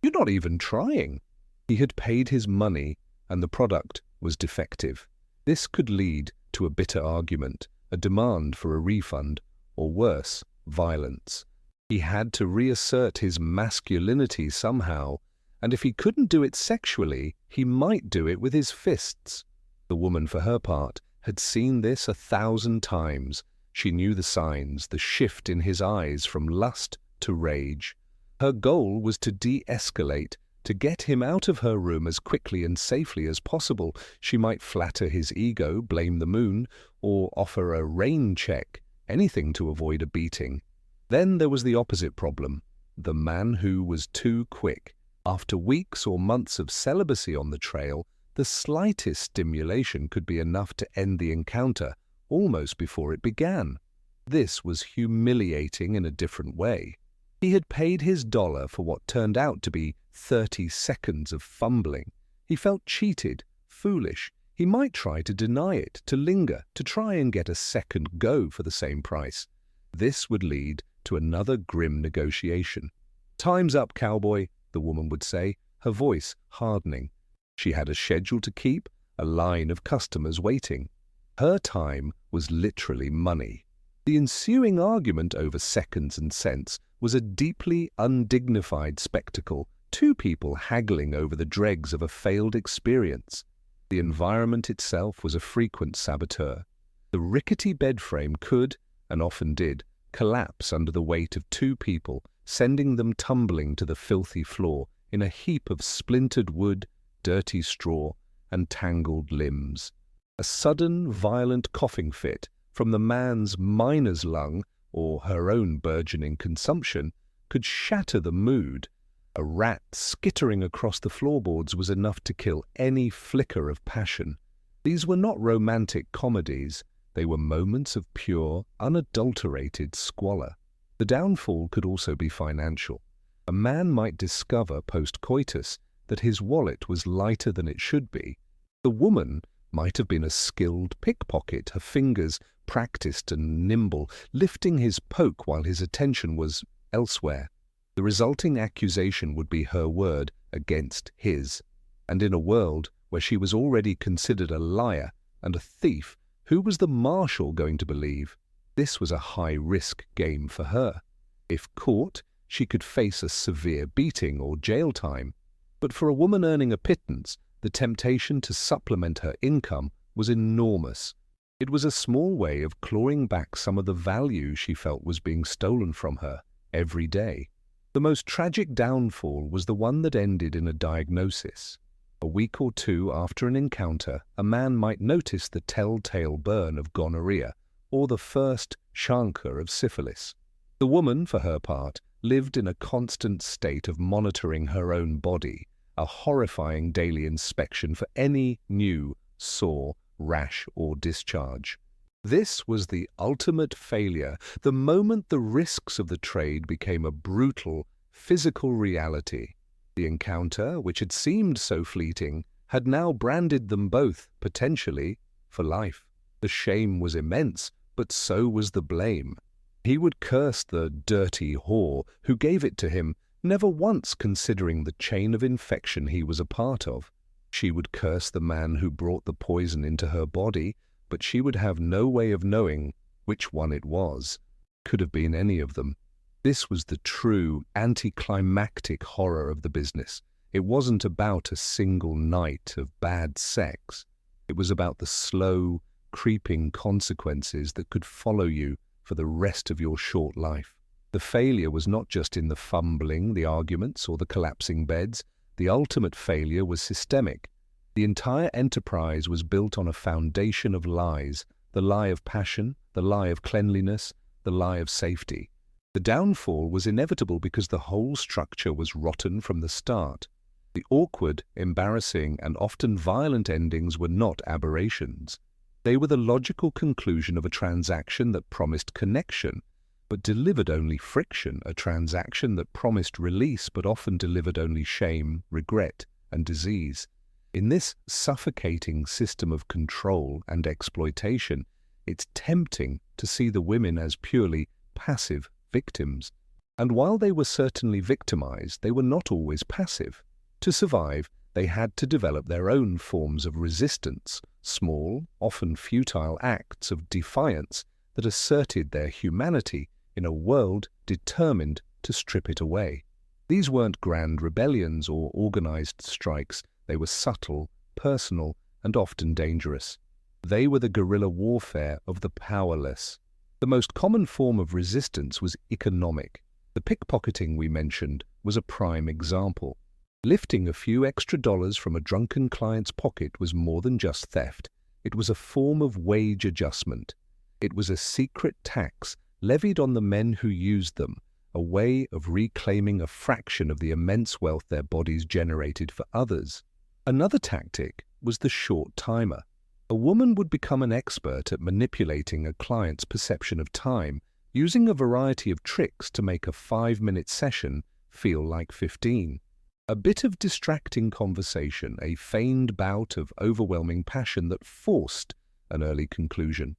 A: "You're not even trying." He had paid his money, and the product was defective. This could lead to a bitter argument, a demand for a refund, or worse, violence. He had to reassert his masculinity somehow, and if he couldn't do it sexually, he might do it with his fists. The woman, for her part, had seen this 1,000 times. She knew the signs, the shift in his eyes from lust to rage. Her goal was to de-escalate, to get him out of her room as quickly and safely as possible. She might flatter his ego, blame the moon, or offer a rain check, anything to avoid a beating. Then there was the opposite problem, the man who was too quick. After weeks or months of celibacy on the trail, the slightest stimulation could be enough to end the encounter, almost before it began. This was humiliating in a different way. He had paid his dollar for what turned out to be 30 seconds of fumbling. He felt cheated, foolish. He might try to deny it, to linger, to try and get a second go for the same price. This would lead to another grim negotiation. "Time's up, cowboy," the woman would say, her voice hardening. She had a schedule to keep, a line of customers waiting. Her time was literally money. The ensuing argument over seconds and cents was a deeply undignified spectacle, two people haggling over the dregs of a failed experience. The environment itself was a frequent saboteur. The rickety bed frame could, and often did, collapse under the weight of two people, sending them tumbling to the filthy floor in a heap of splintered wood, dirty straw, and tangled limbs. A sudden, violent coughing fit from the man's miner's lung, or her own burgeoning consumption, could shatter the mood. A rat skittering across the floorboards was enough to kill any flicker of passion. These were not romantic comedies. They were moments of pure, unadulterated squalor. The downfall could also be financial. A man might discover post-coitus that his wallet was lighter than it should be. The woman might have been a skilled pickpocket, her fingers practiced and nimble, lifting his poke while his attention was elsewhere. The resulting accusation would be her word against his. And in a world where she was already considered a liar and a thief, who was the marshal going to believe? This was a high-risk game for her. If caught, she could face a severe beating or jail time. But for a woman earning a pittance, the temptation to supplement her income was enormous. It was a small way of clawing back some of the value she felt was being stolen from her every day. The most tragic downfall was the one that ended in a diagnosis. A week or two after an encounter, a man might notice the telltale burn of gonorrhea or the first chancre of syphilis. The woman, for her part, lived in a constant state of monitoring her own body, a horrifying daily inspection for any new sore, rash, or discharge. This was the ultimate failure, the moment the risks of the trade became a brutal, physical reality. The encounter, which had seemed so fleeting, had now branded them both, potentially, for life. The shame was immense, but so was the blame. He would curse the dirty whore who gave it to him, never once considering the chain of infection he was a part of. She would curse the man who brought the poison into her body, but she would have no way of knowing which one it was. Could have been any of them. This was the true anticlimactic horror of the business. It wasn't about a single night of bad sex. It was about the slow, creeping consequences that could follow you for the rest of your short life. The failure was not just in the fumbling, the arguments, or the collapsing beds. The ultimate failure was systemic. The entire enterprise was built on a foundation of lies: the lie of passion, the lie of cleanliness, the lie of safety. The downfall was inevitable because the whole structure was rotten from the start. The awkward, embarrassing, and often violent endings were not aberrations. They were the logical conclusion of a transaction that promised connection, but delivered only friction, a transaction that promised release but often delivered only shame, regret, and disease. In this suffocating system of control and exploitation, it's tempting to see the women as purely passive victims. And while they were certainly victimized, they were not always passive. To survive, they had to develop their own forms of resistance, small, often futile acts of defiance that asserted their humanity in a world determined to strip it away. These weren't grand rebellions or organized strikes. They were subtle, personal, and often dangerous. They were the guerrilla warfare of the powerless. The most common form of resistance was economic. The pickpocketing we mentioned was a prime example. Lifting a few extra dollars from a drunken client's pocket was more than just theft. It was a form of wage adjustment. It was a secret tax levied on the men who used them, a way of reclaiming a fraction of the immense wealth their bodies generated for others. Another tactic was the short timer. A woman would become an expert at manipulating a client's perception of time, using a variety of tricks to make a 5-minute session feel like 15. A bit of distracting conversation, a feigned bout of overwhelming passion that forced an early conclusion.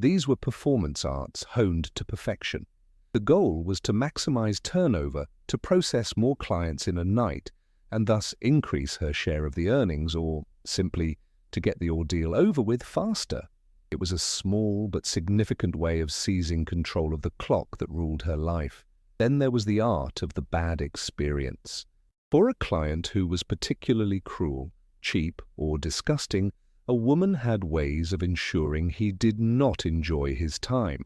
A: These were performance arts honed to perfection. The goal was to maximize turnover, to process more clients in a night, and thus increase her share of the earnings, or simply to get the ordeal over with faster. It was a small but significant way of seizing control of the clock that ruled her life. Then there was the art of the bad experience. For a client who was particularly cruel, cheap, or disgusting, a woman had ways of ensuring he did not enjoy his time.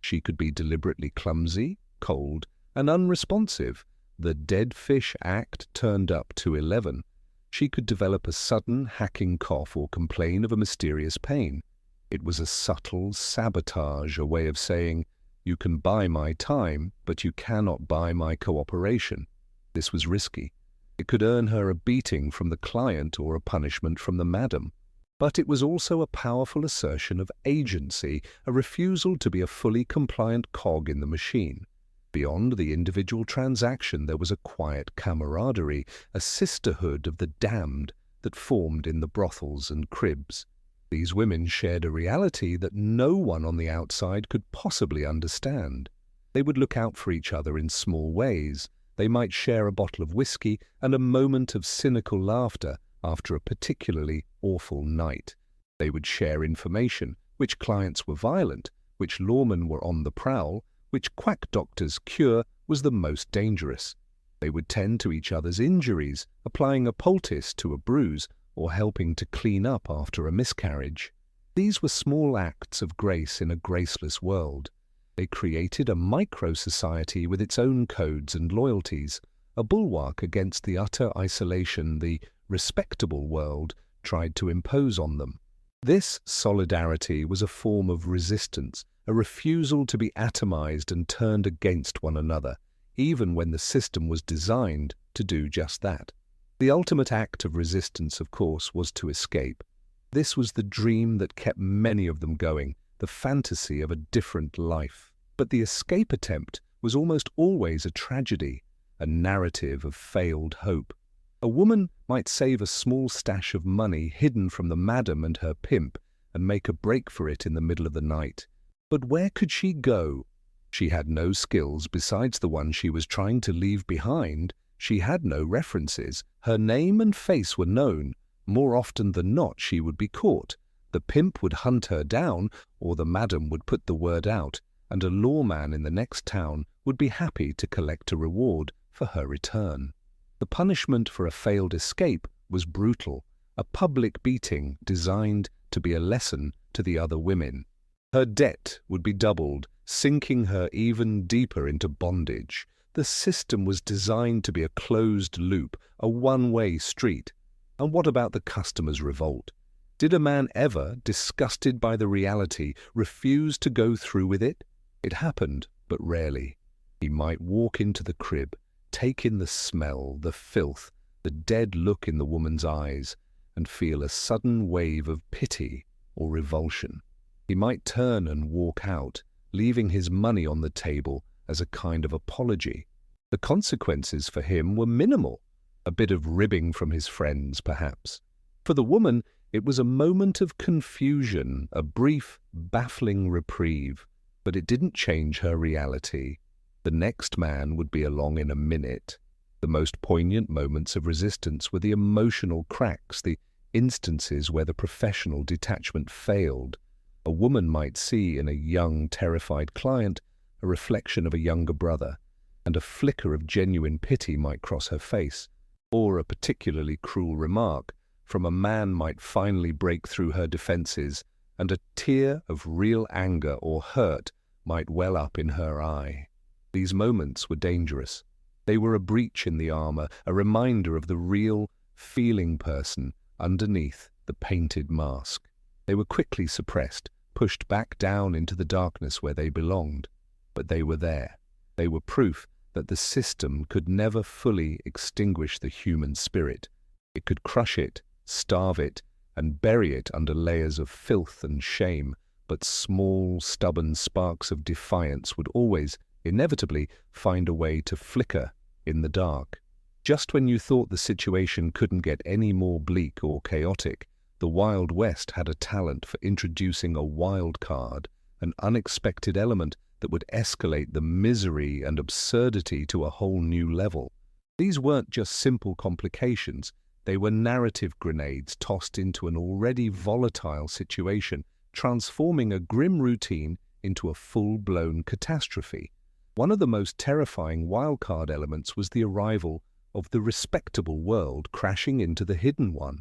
A: She could be deliberately clumsy, cold, and unresponsive. The dead fish act turned up to 11. She could develop a sudden hacking cough or complain of a mysterious pain. It was a subtle sabotage, a way of saying, "You can buy my time, but you cannot buy my cooperation." This was risky. It could earn her a beating from the client or a punishment from the madam. But it was also a powerful assertion of agency, a refusal to be a fully compliant cog in the machine. Beyond the individual transaction, there was a quiet camaraderie, a sisterhood of the damned that formed in the brothels and cribs. These women shared a reality that no one on the outside could possibly understand. They would look out for each other in small ways. They might share a bottle of whiskey and a moment of cynical laughter after a particularly awful night. They would share information: which clients were violent, which lawmen were on the prowl, which quack doctor's cure was the most dangerous. They would tend to each other's injuries, applying a poultice to a bruise or helping to clean up after a miscarriage. These were small acts of grace in a graceless world. They created a micro-society with its own codes and loyalties, a bulwark against the utter isolation the respectable world tried to impose on them. This solidarity was a form of resistance, a refusal to be atomized and turned against one another, even when the system was designed to do just that. The ultimate act of resistance, of course, was to escape. This was the dream that kept many of them going, the fantasy of a different life. But the escape attempt was almost always a tragedy, a narrative of failed hope. A woman might save a small stash of money hidden from the madam and her pimp and make a break for it in the middle of the night. But where could she go? She had no skills besides the one she was trying to leave behind. She had no references. Her name and face were known. More often than not, she would be caught. The pimp would hunt her down, or the madam would put the word out, and a lawman in the next town would be happy to collect a reward for her return. The punishment for a failed escape was brutal, a public beating designed to be a lesson to the other women. Her debt would be doubled, sinking her even deeper into bondage. The system was designed to be a closed loop, a one-way street. And what about the customer's revolt? Did a man ever, disgusted by the reality, refuse to go through with it? It happened, but rarely. He might walk into the crib, take in the smell, the filth, the dead look in the woman's eyes, and feel a sudden wave of pity or revulsion. He might turn and walk out, leaving his money on the table as a kind of apology. The consequences for him were minimal, a bit of ribbing from his friends, perhaps. For the woman, it was a moment of confusion, a brief, baffling reprieve, but it didn't change her reality. The next man would be along in a minute. The most poignant moments of resistance were the emotional cracks, the instances where the professional detachment failed. A woman might see in a young, terrified client a reflection of a younger brother, and a flicker of genuine pity might cross her face, or a particularly cruel remark from a man might finally break through her defenses, and a tear of real anger or hurt might well up in her eye. These moments were dangerous. They were a breach in the armor, a reminder of the real, feeling person underneath the painted mask. They were quickly suppressed, pushed back down into the darkness where they belonged. But they were there. They were proof that the system could never fully extinguish the human spirit. It could crush it, starve it, and bury it under layers of filth and shame, but small, stubborn sparks of defiance would always, inevitably, find a way to flicker in the dark. Just when you thought the situation couldn't get any more bleak or chaotic, the Wild West had a talent for introducing a wild card, an unexpected element that would escalate the misery and absurdity to a whole new level. These weren't just simple complications. They were narrative grenades tossed into an already volatile situation, transforming a grim routine into a full-blown catastrophe. One of the most terrifying wildcard elements was the arrival of the respectable world crashing into the hidden one.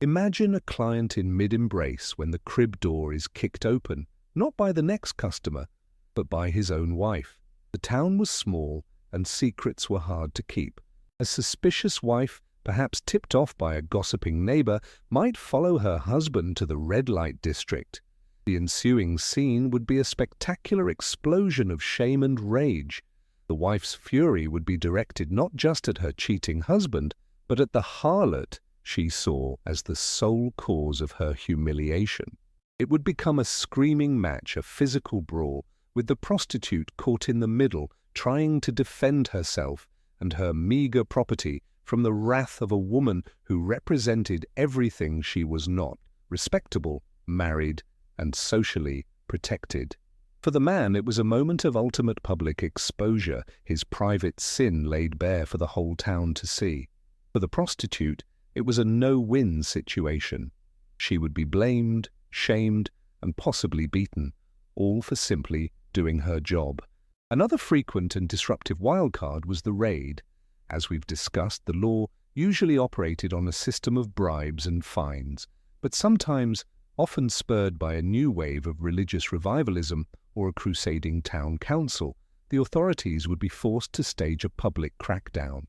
A: Imagine a client in mid-embrace when the crib door is kicked open, not by the next customer, but by his own wife. The town was small, and secrets were hard to keep. A suspicious wife, perhaps tipped off by a gossiping neighbor, might follow her husband to the red light district. The ensuing scene would be a spectacular explosion of shame and rage. The wife's fury would be directed not just at her cheating husband, but at the harlot she saw as the sole cause of her humiliation. It would become a screaming match, a physical brawl, with the prostitute caught in the middle, trying to defend herself and her meager property from the wrath of a woman who represented everything she was not: respectable, married, and socially protected. For the man, it was a moment of ultimate public exposure, his private sin laid bare for the whole town to see. For the prostitute, it was a no-win situation. She would be blamed, shamed, and possibly beaten, all for simply doing her job. Another frequent and disruptive wildcard was the raid. As we've discussed, the law usually operated on a system of bribes and fines, but sometimes, often spurred by a new wave of religious revivalism or a crusading town council, the authorities would be forced to stage a public crackdown.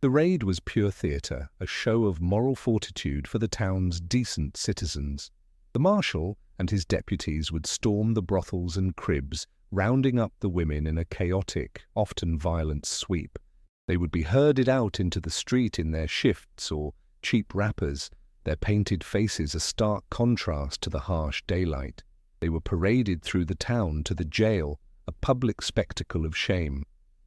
A: The raid was pure theatre, a show of moral fortitude for the town's decent citizens. The marshal and his deputies would storm the brothels and cribs, rounding up the women in a chaotic, often violent sweep. They would be herded out into the street in their shifts or cheap wrappers, their painted faces a stark contrast to the harsh daylight. They were paraded through the town to the jail, a public spectacle of shame.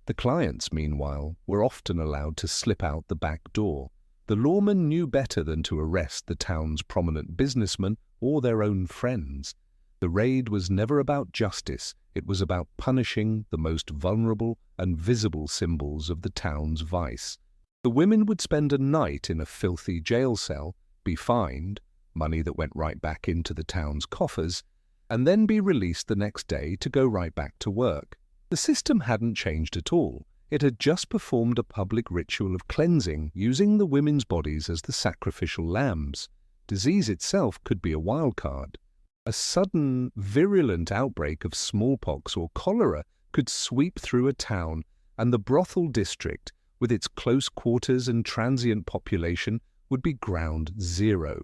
A: The clients, meanwhile, were often allowed to slip out the back door. The lawmen knew better than to arrest the town's prominent businessmen or their own friends. The raid was never about justice. It was about punishing the most vulnerable and visible symbols of the town's vice. The women would spend a night in a filthy jail cell, be fined, money that went right back into the town's coffers, and then be released the next day to go right back to work. The system hadn't changed at all. It had just performed a public ritual of cleansing, using the women's bodies as the sacrificial lambs. Disease itself could be a wild card. A sudden, virulent outbreak of smallpox or cholera could sweep through a town, and the brothel district, with its close quarters and transient population, would be ground zero.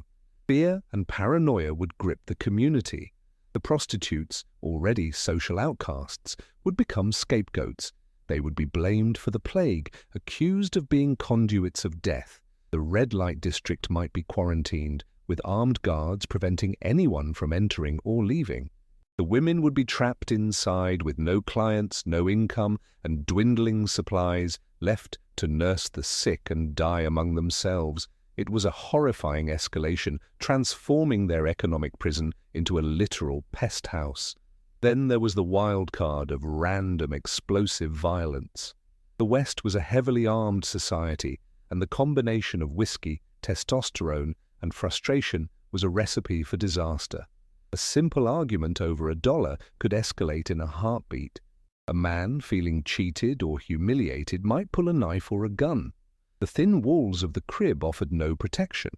A: Fear and paranoia would grip the community. The prostitutes, already social outcasts, would become scapegoats. They would be blamed for the plague, accused of being conduits of death. The red light district might be quarantined, with armed guards preventing anyone from entering or leaving. The women would be trapped inside with no clients, no income, and dwindling supplies, left to nurse the sick and die among themselves. It was a horrifying escalation, transforming their economic prison into a literal pest house. Then there was the wild card of random explosive violence. The West was a heavily armed society, and the combination of whiskey, testosterone, and frustration was a recipe for disaster. A simple argument over $1 could escalate in a heartbeat. A man feeling cheated or humiliated might pull a knife or a gun. The thin walls of the crib offered no protection.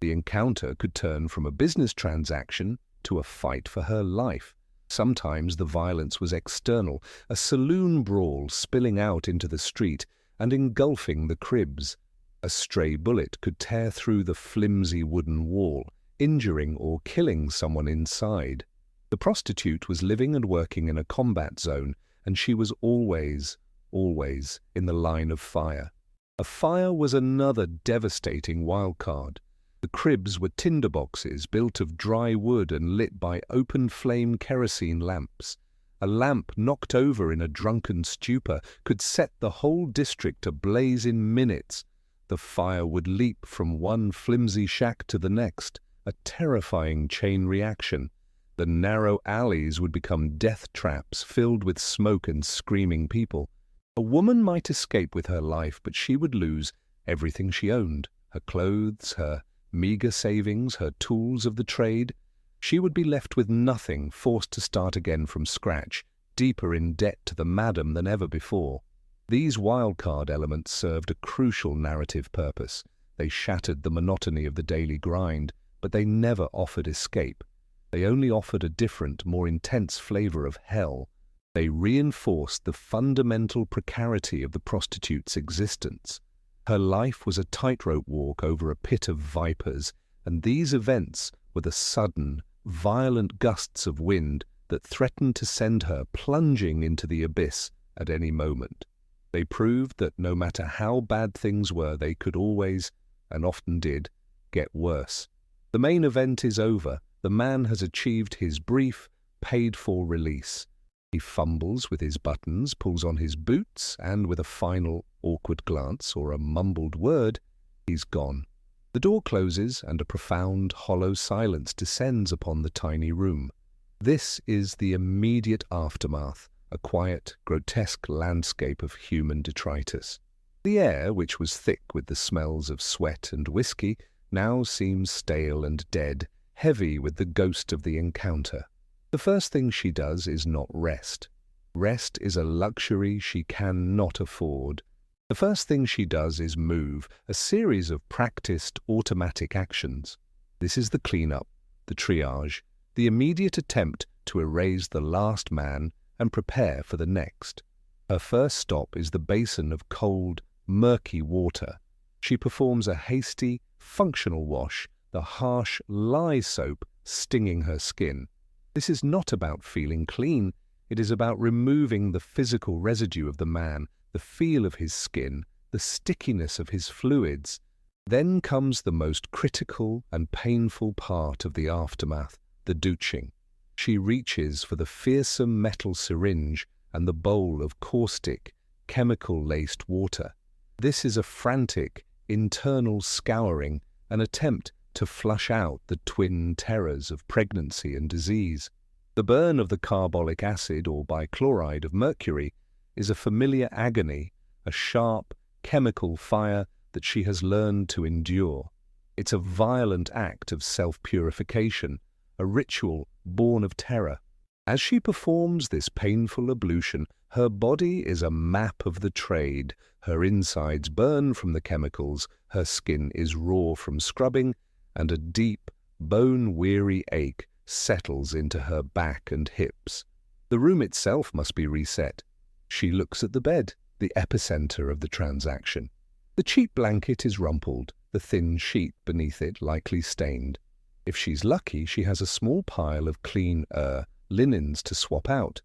A: The encounter could turn from a business transaction to a fight for her life. Sometimes the violence was external, a saloon brawl spilling out into the street and engulfing the cribs. A stray bullet could tear through the flimsy wooden wall, injuring or killing someone inside. The prostitute was living and working in a combat zone, and she was always in the line of fire. A fire was another devastating wildcard. The cribs were tinderboxes built of dry wood and lit by open-flame kerosene lamps. A lamp knocked over in a drunken stupor could set the whole district ablaze in minutes. The fire would leap from one flimsy shack to the next, a terrifying chain reaction. The narrow alleys would become death traps filled with smoke and screaming people. A woman might escape with her life, but she would lose everything she owned, her clothes, her meager savings, her tools of the trade. She would be left with nothing, forced to start again from scratch, deeper in debt to the madam than ever before. These wildcard elements served a crucial narrative purpose. They shattered the monotony of the daily grind, but they never offered escape. They only offered a different, more intense flavor of hell. They reinforced the fundamental precarity of the prostitute's existence. Her life was a tightrope walk over a pit of vipers, and these events were the sudden, violent gusts of wind that threatened to send her plunging into the abyss at any moment. They proved that no matter how bad things were, they could always, and often did, get worse. The main event is over. The man has achieved his brief, paid-for release. He fumbles with his buttons, pulls on his boots, and with a final, awkward glance or a mumbled word, he's gone. The door closes, and a profound, hollow silence descends upon the tiny room. This is the immediate aftermath, a quiet, grotesque landscape of human detritus. The air, which was thick with the smells of sweat and whiskey, now seems stale and dead, heavy with the ghost of the encounter. The first thing she does is not rest. Rest is a luxury she cannot afford. The first thing she does is move, a series of practiced automatic actions. This is the cleanup, the triage, the immediate attempt to erase the last man and prepare for the next. Her first stop is the basin of cold, murky water. She performs a hasty, functional wash, the harsh lye soap stinging her skin. This is not about feeling clean. It is about removing the physical residue of the man, the feel of his skin, the stickiness of his fluids. Then comes the most critical and painful part of the aftermath, the douching. She reaches for the fearsome metal syringe and the bowl of caustic, chemical-laced water. This is a frantic, internal scouring, an attempt to flush out the twin terrors of pregnancy and disease. The burn of the carbolic acid or bichloride of mercury is a familiar agony, a sharp, chemical fire that she has learned to endure. It's a violent act of self-purification, a ritual born of terror. As she performs this painful ablution, her body is a map of the trade. Her insides burn from the chemicals, her skin is raw from scrubbing, and a deep, bone-weary ache settles into her back and hips. The room itself must be reset. She looks at the bed, the epicenter of the transaction. The cheap blanket is rumpled, the thin sheet beneath it likely stained. If she's lucky, she has a small pile of clean linens to swap out.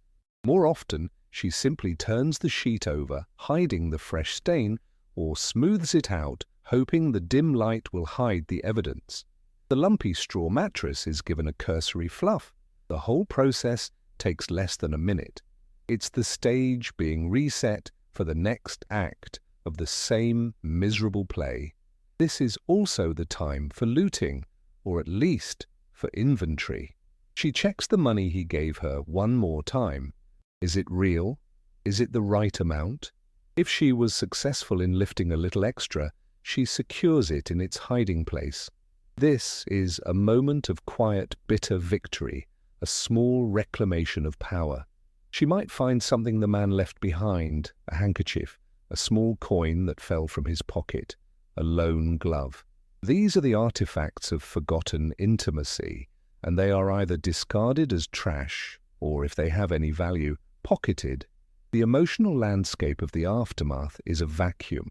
A: More often, she simply turns the sheet over, hiding the fresh stain, or smooths it out, hoping the dim light will hide the evidence. The lumpy straw mattress is given a cursory fluff. The whole process takes less than a minute. It's the stage being reset for the next act of the same miserable play. This is also the time for looting, or at least for inventory. She checks the money he gave her one more time. Is it real? Is it the right amount? If she was successful in lifting a little extra, she secures it in its hiding place. This is a moment of quiet, bitter victory, a small reclamation of power. She might find something the man left behind, a handkerchief, a small coin that fell from his pocket, a lone glove. These are the artifacts of forgotten intimacy, and they are either discarded as trash, or if they have any value, pocketed. The emotional landscape of the aftermath is a vacuum.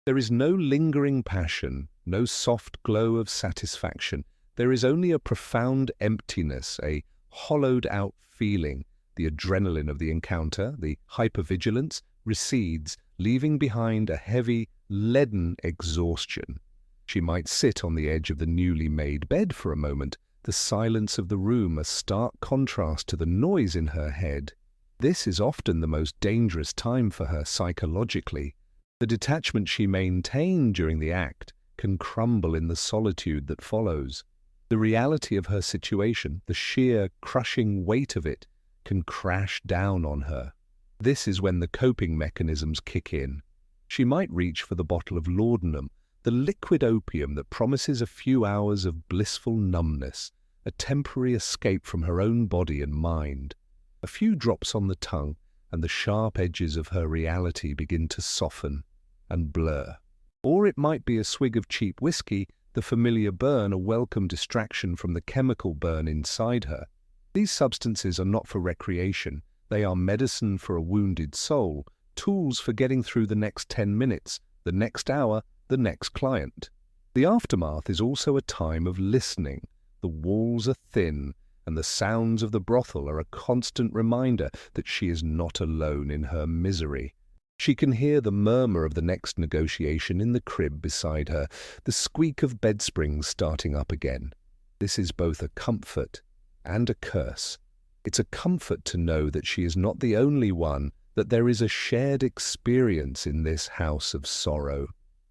A: There is no lingering passion, no soft glow of satisfaction. There is only a profound emptiness, a hollowed-out feeling. The adrenaline of the encounter, the hypervigilance, recedes, leaving behind a heavy, leaden exhaustion. She might sit on the edge of the newly made bed for a moment, the silence of the room a stark contrast to the noise in her head. This is often the most dangerous time for her psychologically. The detachment she maintained during the act can crumble in the solitude that follows. The reality of her situation, the sheer, crushing weight of it, can crash down on her. This is when the coping mechanisms kick in. She might reach for the bottle of laudanum, the liquid opium that promises a few hours of blissful numbness, a temporary escape from her own body and mind. A few drops on the tongue, and the sharp edges of her reality begin to soften and blur. Or it might be a swig of cheap whiskey, the familiar burn, a welcome distraction from the chemical burn inside her. These substances are not for recreation. They are medicine for a wounded soul, tools for getting through the next 10 minutes, the next hour, the next client. The aftermath is also a time of listening. The walls are thin, and the sounds of the brothel are a constant reminder that she is not alone in her misery. She can hear the murmur of the next negotiation in the crib beside her, the squeak of bed springs starting up again. This is both a comfort and a curse. It's a comfort to know that she is not the only one, that there is a shared experience in this house of sorrow.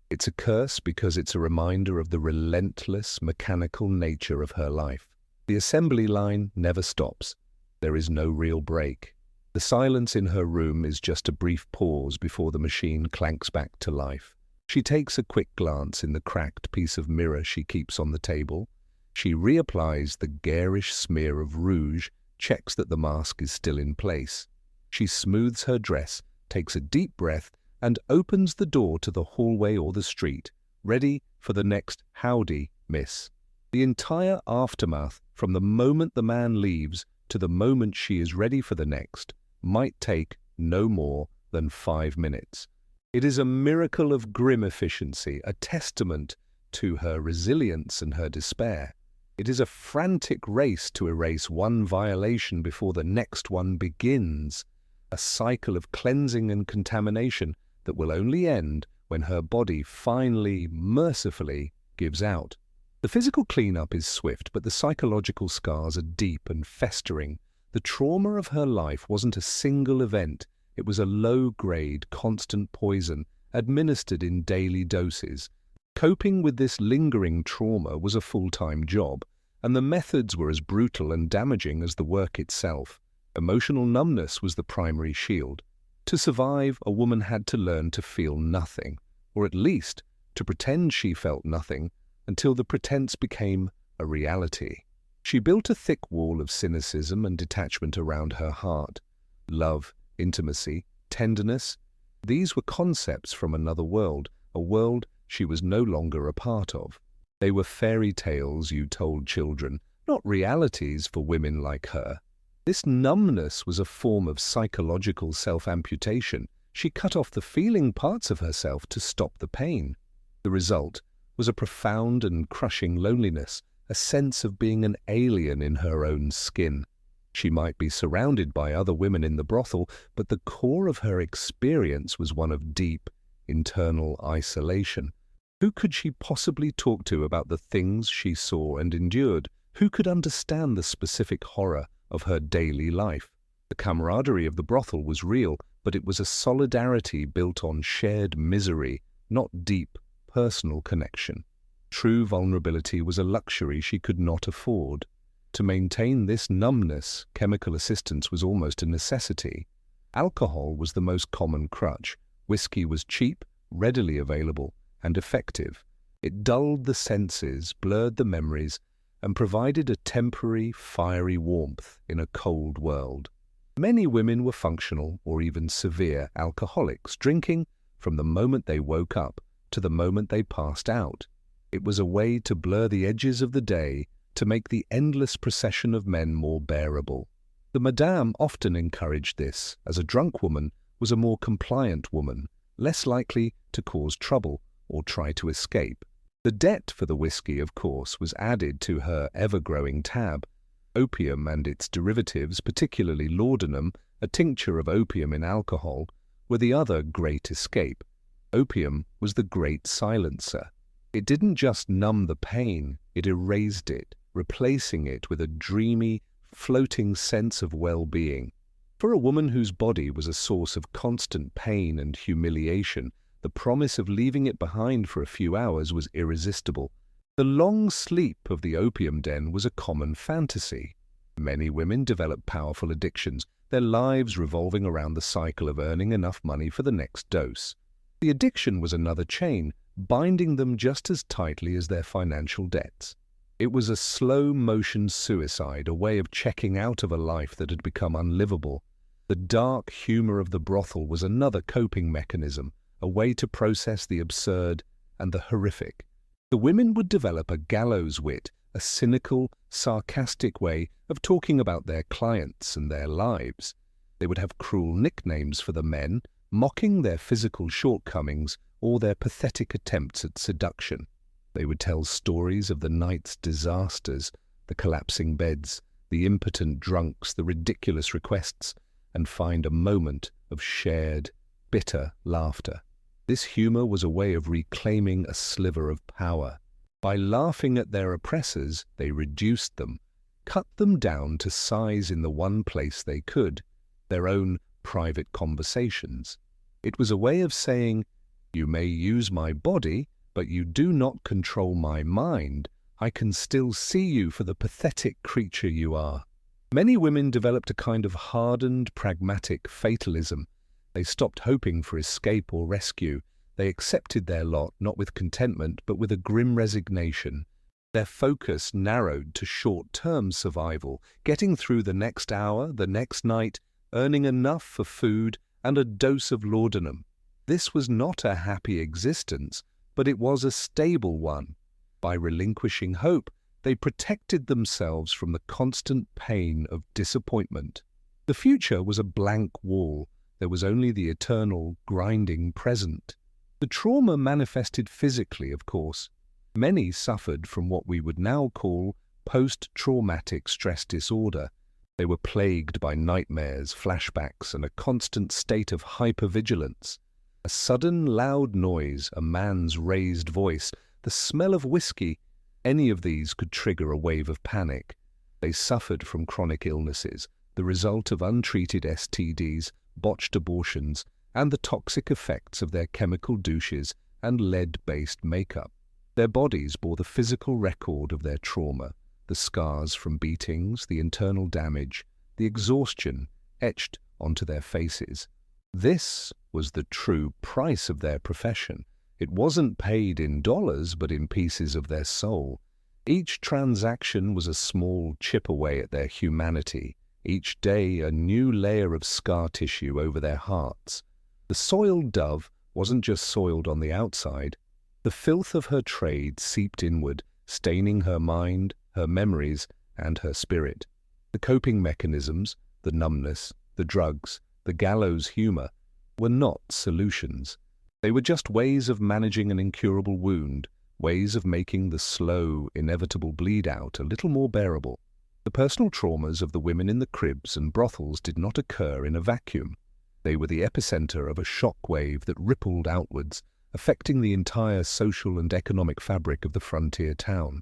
A: It's a curse because it's a reminder of the relentless, mechanical nature of her life. The assembly line never stops. There is no real break. The silence in her room is just a brief pause before the machine clanks back to life. She takes a quick glance in the cracked piece of mirror she keeps on the table. She reapplies the garish smear of rouge, checks that the mask is still in place. She smooths her dress, takes a deep breath, and opens the door to the hallway or the street, ready for the next "Howdy, miss." The entire aftermath, from the moment the man leaves to the moment she is ready for the next, might take no more than 5 minutes. It is a miracle of grim efficiency, a testament to her resilience and her despair. It is a frantic race to erase one violation before the next one begins, a cycle of cleansing and contamination that will only end when her body finally, mercifully, gives out. The physical cleanup is swift, but the psychological scars are deep and festering. The trauma of her life wasn't a single event. It was a low-grade, constant poison, administered in daily doses. Coping with this lingering trauma was a full-time job, and the methods were as brutal and damaging as the work itself. Emotional numbness was the primary shield. To survive, a woman had to learn to feel nothing, or at least to pretend she felt nothing, until the pretense became a reality. She built a thick wall of cynicism and detachment around her heart. Love, intimacy, tenderness, these were concepts from another world, a world she was no longer a part of. They were fairy tales you told children, not realities for women like her. This numbness was a form of psychological self-amputation. She cut off the feeling parts of herself to stop the pain. The result was a profound and crushing loneliness, a sense of being an alien in her own skin. She might be surrounded by other women in the brothel, but the core of her experience was one of deep, internal isolation. Who could she possibly talk to about the things she saw and endured? Who could understand the specific horror of her daily life? The camaraderie of the brothel was real, but it was a solidarity built on shared misery, not deep, personal connection. True vulnerability was a luxury she could not afford. To maintain this numbness, chemical assistance was almost a necessity. Alcohol was the most common crutch. Whiskey was cheap, readily available, and effective. It dulled the senses, blurred the memories, and provided a temporary, fiery warmth in a cold world. Many women were functional or even severe alcoholics, drinking from the moment they woke up to the moment they passed out. It was a way to blur the edges of the day, to make the endless procession of men more bearable. The madame often encouraged this, as a drunk woman was a more compliant woman, less likely to cause trouble or try to escape. The debt for the whiskey, of course, was added to her ever-growing tab. Opium and its derivatives, particularly laudanum, a tincture of opium in alcohol, were the other great escape. Opium was the great silencer. It didn't just numb the pain, it erased it, replacing it with a dreamy, floating sense of well-being. For a woman whose body was a source of constant pain and humiliation, the promise of leaving it behind for a few hours was irresistible. The long sleep of the opium den was a common fantasy. Many women developed powerful addictions, their lives revolving around the cycle of earning enough money for the next dose. The addiction was another chain, binding them just as tightly as their financial debts. It was a slow-motion suicide, a way of checking out of a life that had become unlivable. The dark humor of the brothel was another coping mechanism, a way to process the absurd and the horrific. The women would develop a gallows wit, a cynical, sarcastic way of talking about their clients and their lives. They would have cruel nicknames for the men, mocking their physical shortcomings or their pathetic attempts at seduction. They would tell stories of the night's disasters, the collapsing beds, the impotent drunks, the ridiculous requests, and find a moment of shared, bitter laughter. This humor was a way of reclaiming a sliver of power. By laughing at their oppressors, they reduced them, cut them down to size in the one place they could, their own private conversations. It was a way of saying, "You may use my body, but you do not control my mind. I can still see you for the pathetic creature you are." Many women developed a kind of hardened, pragmatic fatalism. They stopped hoping for escape or rescue. They accepted their lot, not with contentment, but with a grim resignation. Their focus narrowed to short-term survival, getting through the next hour, the next night, earning enough for food and a dose of laudanum. This was not a happy existence, but it was a stable one. By relinquishing hope, they protected themselves from the constant pain of disappointment. The future was a blank wall. There was only the eternal, grinding present. The trauma manifested physically, of course. Many suffered from what we would now call post-traumatic stress disorder. They were plagued by nightmares, flashbacks, and a constant state of hypervigilance. A sudden loud noise, a man's raised voice, the smell of whiskey, any of these could trigger a wave of panic. They suffered from chronic illnesses, the result of untreated STDs, botched abortions, and the toxic effects of their chemical douches and lead-based makeup. Their bodies bore the physical record of their trauma, the scars from beatings, the internal damage, the exhaustion etched onto their faces. This was the true price of their profession. It wasn't paid in dollars, but in pieces of their soul. Each transaction was a small chip away at their humanity, each day a new layer of scar tissue over their hearts. The soiled dove wasn't just soiled on the outside. The filth of her trade seeped inward, staining her mind, her memories, and her spirit. The coping mechanisms, the numbness, the drugs, the gallows humor, were not solutions. They were just ways of managing an incurable wound, ways of making the slow, inevitable bleed-out a little more bearable. The personal traumas of the women in the cribs and brothels did not occur in a vacuum. They were the epicenter of a shock wave that rippled outwards, affecting the entire social and economic fabric of the frontier town.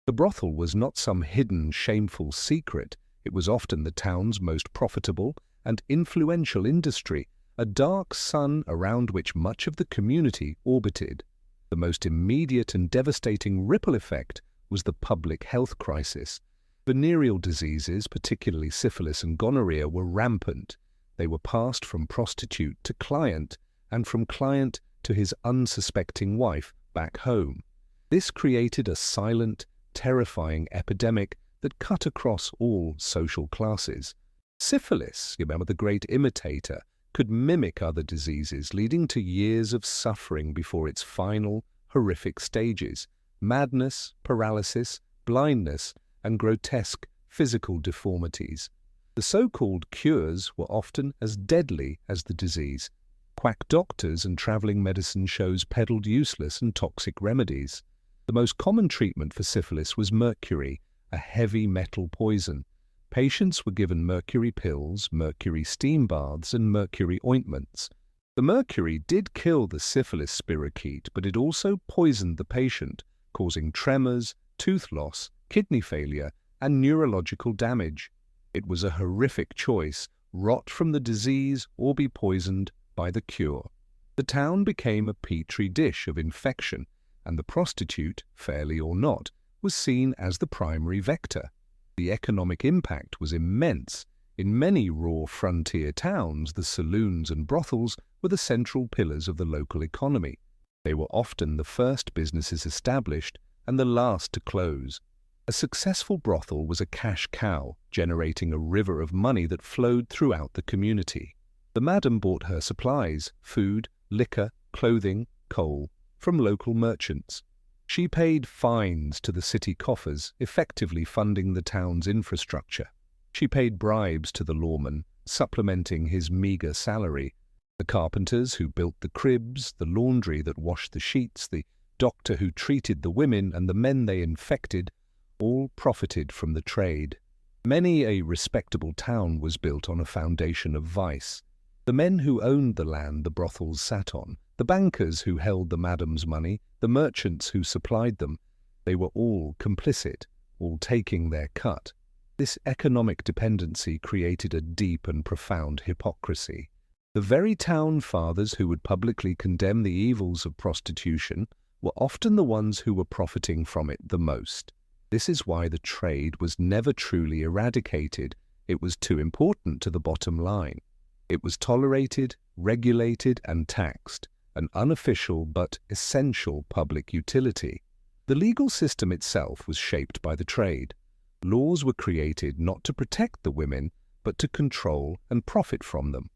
A: The brothel was not some hidden, shameful secret. It was often the town's most profitable and influential industry, a dark sun around which much of the community orbited. The most immediate and devastating ripple effect was the public health crisis. Venereal diseases, particularly syphilis and gonorrhea, were rampant. They were passed from prostitute to client, and from client to his unsuspecting wife back home. This created a silent, terrifying epidemic that cut across all social classes. Syphilis, you remember, the great imitator, could mimic other diseases, leading to years of suffering before its final, horrific stages: madness, paralysis, blindness, and grotesque physical deformities. The so-called cures were often as deadly as the disease. Quack doctors and traveling medicine shows peddled useless and toxic remedies. The most common treatment for syphilis was mercury, a heavy metal poison. Patients were given mercury pills, mercury steam baths, and mercury ointments. The mercury did kill the syphilis spirochete, but it also poisoned the patient, causing tremors, tooth loss, kidney failure, and neurological damage. It was a horrific choice: rot from the disease or be poisoned by the cure. The town became a petri dish of infection, and the prostitute, fairly or not, was seen as the primary vector. The economic impact was immense. In many raw frontier towns, the saloons and brothels were the central pillars of the local economy. They were often the first businesses established and the last to close. A successful brothel was a cash cow, generating a river of money that flowed throughout the community. The madam bought her supplies, food, liquor, clothing, coal, from local merchants. She paid fines to the city coffers, effectively funding the town's infrastructure. She paid bribes to the lawman, supplementing his meager salary. The carpenters who built the cribs, the laundry that washed the sheets, the doctor who treated the women, and the men they infected, all profited from the trade. Many a respectable town was built on a foundation of vice. The men who owned the land the brothels sat on, the bankers who held the madam's money, the merchants who supplied them, they were all complicit, all taking their cut. This economic dependency created a deep and profound hypocrisy. The very town fathers who would publicly condemn the evils of prostitution were often the ones who were profiting from it the most. This is why the trade was never truly eradicated. It was too important to the bottom line. It was tolerated, regulated, and taxed, an unofficial but essential public utility. The legal system itself was shaped by the trade. Laws were created not to protect the women, but to control and profit from them.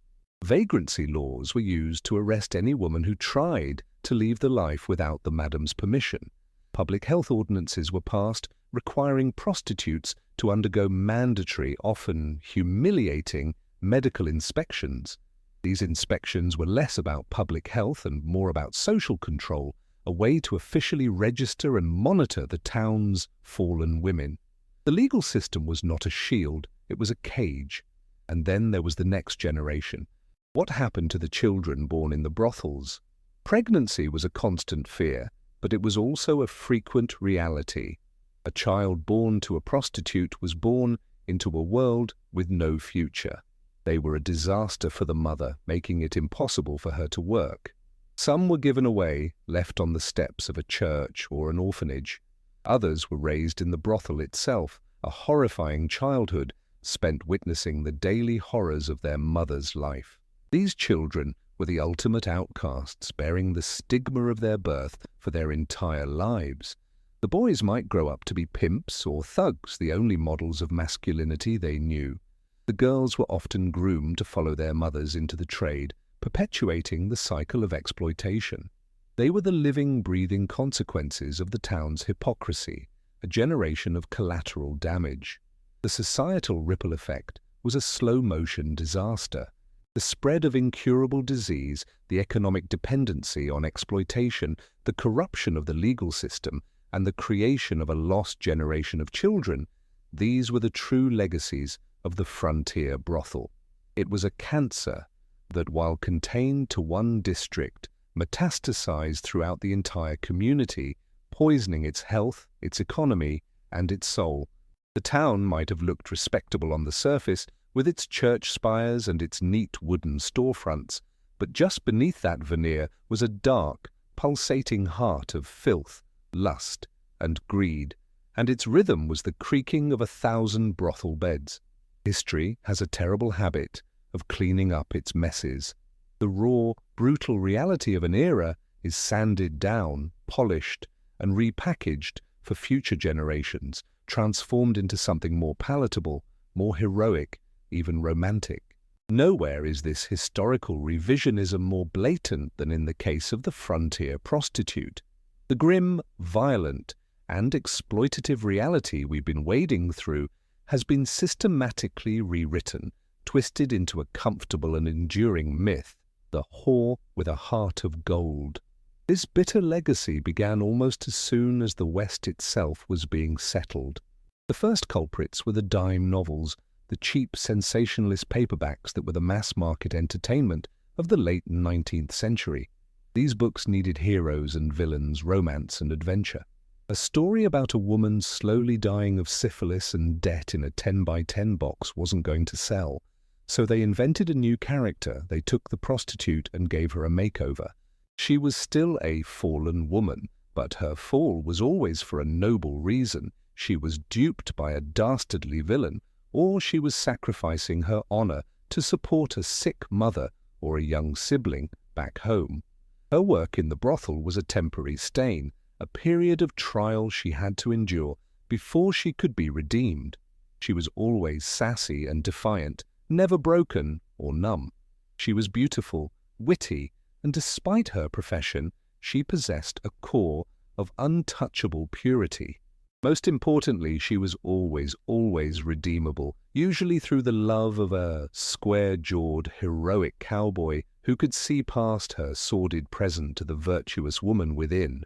A: Vagrancy laws were used to arrest any woman who tried to leave the life without the madam's permission. Public health ordinances were passed requiring prostitutes to undergo mandatory, often humiliating, medical inspections. These inspections were less about public health and more about social control, a way to officially register and monitor the town's fallen women. The legal system was not a shield, it was a cage. And then there was the next generation. What happened to the children born in the brothels? Pregnancy was a constant fear, but it was also a frequent reality. A child born to a prostitute was born into a world with no future. They were a disaster for the mother, making it impossible for her to work. Some were given away, left on the steps of a church or an orphanage. Others were raised in the brothel itself, a horrifying childhood spent witnessing the daily horrors of their mother's life. These children were the ultimate outcasts, bearing the stigma of their birth for their entire lives. The boys might grow up to be pimps or thugs, the only models of masculinity they knew. The girls were often groomed to follow their mothers into the trade, perpetuating the cycle of exploitation. They were the living, breathing consequences of the town's hypocrisy, a generation of collateral damage. The societal ripple effect was a slow-motion disaster. The spread of incurable disease, the economic dependency on exploitation, the corruption of the legal system, and the creation of a lost generation of children, these were the true legacies of the frontier brothel. It was a cancer that, while contained to one district, metastasized throughout the entire community, poisoning its health, its economy, and its soul. The town might have looked respectable on the surface, with its church spires and its neat wooden storefronts, but just beneath that veneer was a dark, pulsating heart of filth, lust, and greed, and its rhythm was the creaking of 1,000 brothel beds. History has a terrible habit of cleaning up its messes. The raw, brutal reality of an era is sanded down, polished, and repackaged for future generations, transformed into something more palatable, more heroic, even romantic. Nowhere is this historical revisionism more blatant than in the case of the frontier prostitute. The grim, violent, and exploitative reality we've been wading through has been systematically rewritten, twisted into a comfortable and enduring myth, the whore with a heart of gold. This bitter legacy began almost as soon as the West itself was being settled. The first culprits were the dime novels, the cheap sensationalist paperbacks that were the mass-market entertainment of the late 19th century. These books needed heroes and villains, romance and adventure. A story about a woman slowly dying of syphilis and debt in a 10-by-10 box wasn't going to sell, so they invented a new character. They took the prostitute and gave her a makeover. She was still a fallen woman, but her fall was always for a noble reason. She was duped by a dastardly villain, or she was sacrificing her honor to support a sick mother or a young sibling back home. Her work in the brothel was a temporary stain, a period of trial she had to endure before she could be redeemed. She was always sassy and defiant, never broken or numb. She was beautiful, witty, and despite her profession, she possessed a core of untouchable purity. Most importantly, she was always redeemable, usually through the love of a square-jawed, heroic cowboy who could see past her sordid present to the virtuous woman within.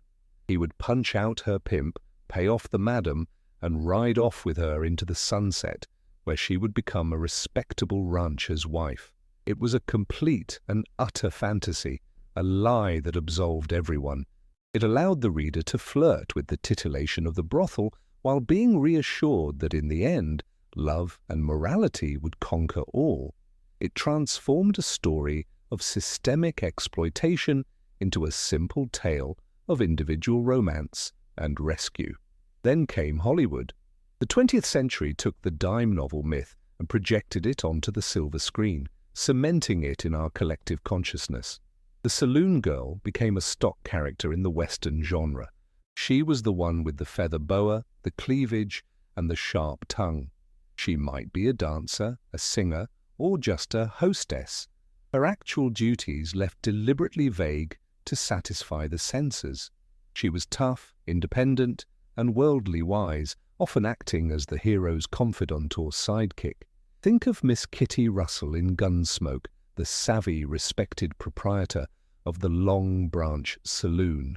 A: He would punch out her pimp, pay off the madam, and ride off with her into the sunset, where she would become a respectable rancher's wife. It was a complete and utter fantasy, a lie that absolved everyone. It allowed the reader to flirt with the titillation of the brothel while being reassured that in the end, love and morality would conquer all. It transformed a story of systemic exploitation into a simple tale of individual romance and rescue. Then came Hollywood. The 20th century took the dime novel myth and projected it onto the silver screen, cementing it in our collective consciousness. The saloon girl became a stock character in the Western genre. She was the one with the feather boa, the cleavage, and the sharp tongue. She might be a dancer, a singer, or just a hostess. Her actual duties left deliberately vague to satisfy the senses. She was tough, independent, and worldly wise, often acting as the hero's confidant or sidekick. Think of Miss Kitty Russell in Gunsmoke, the savvy, respected proprietor of the Long Branch Saloon.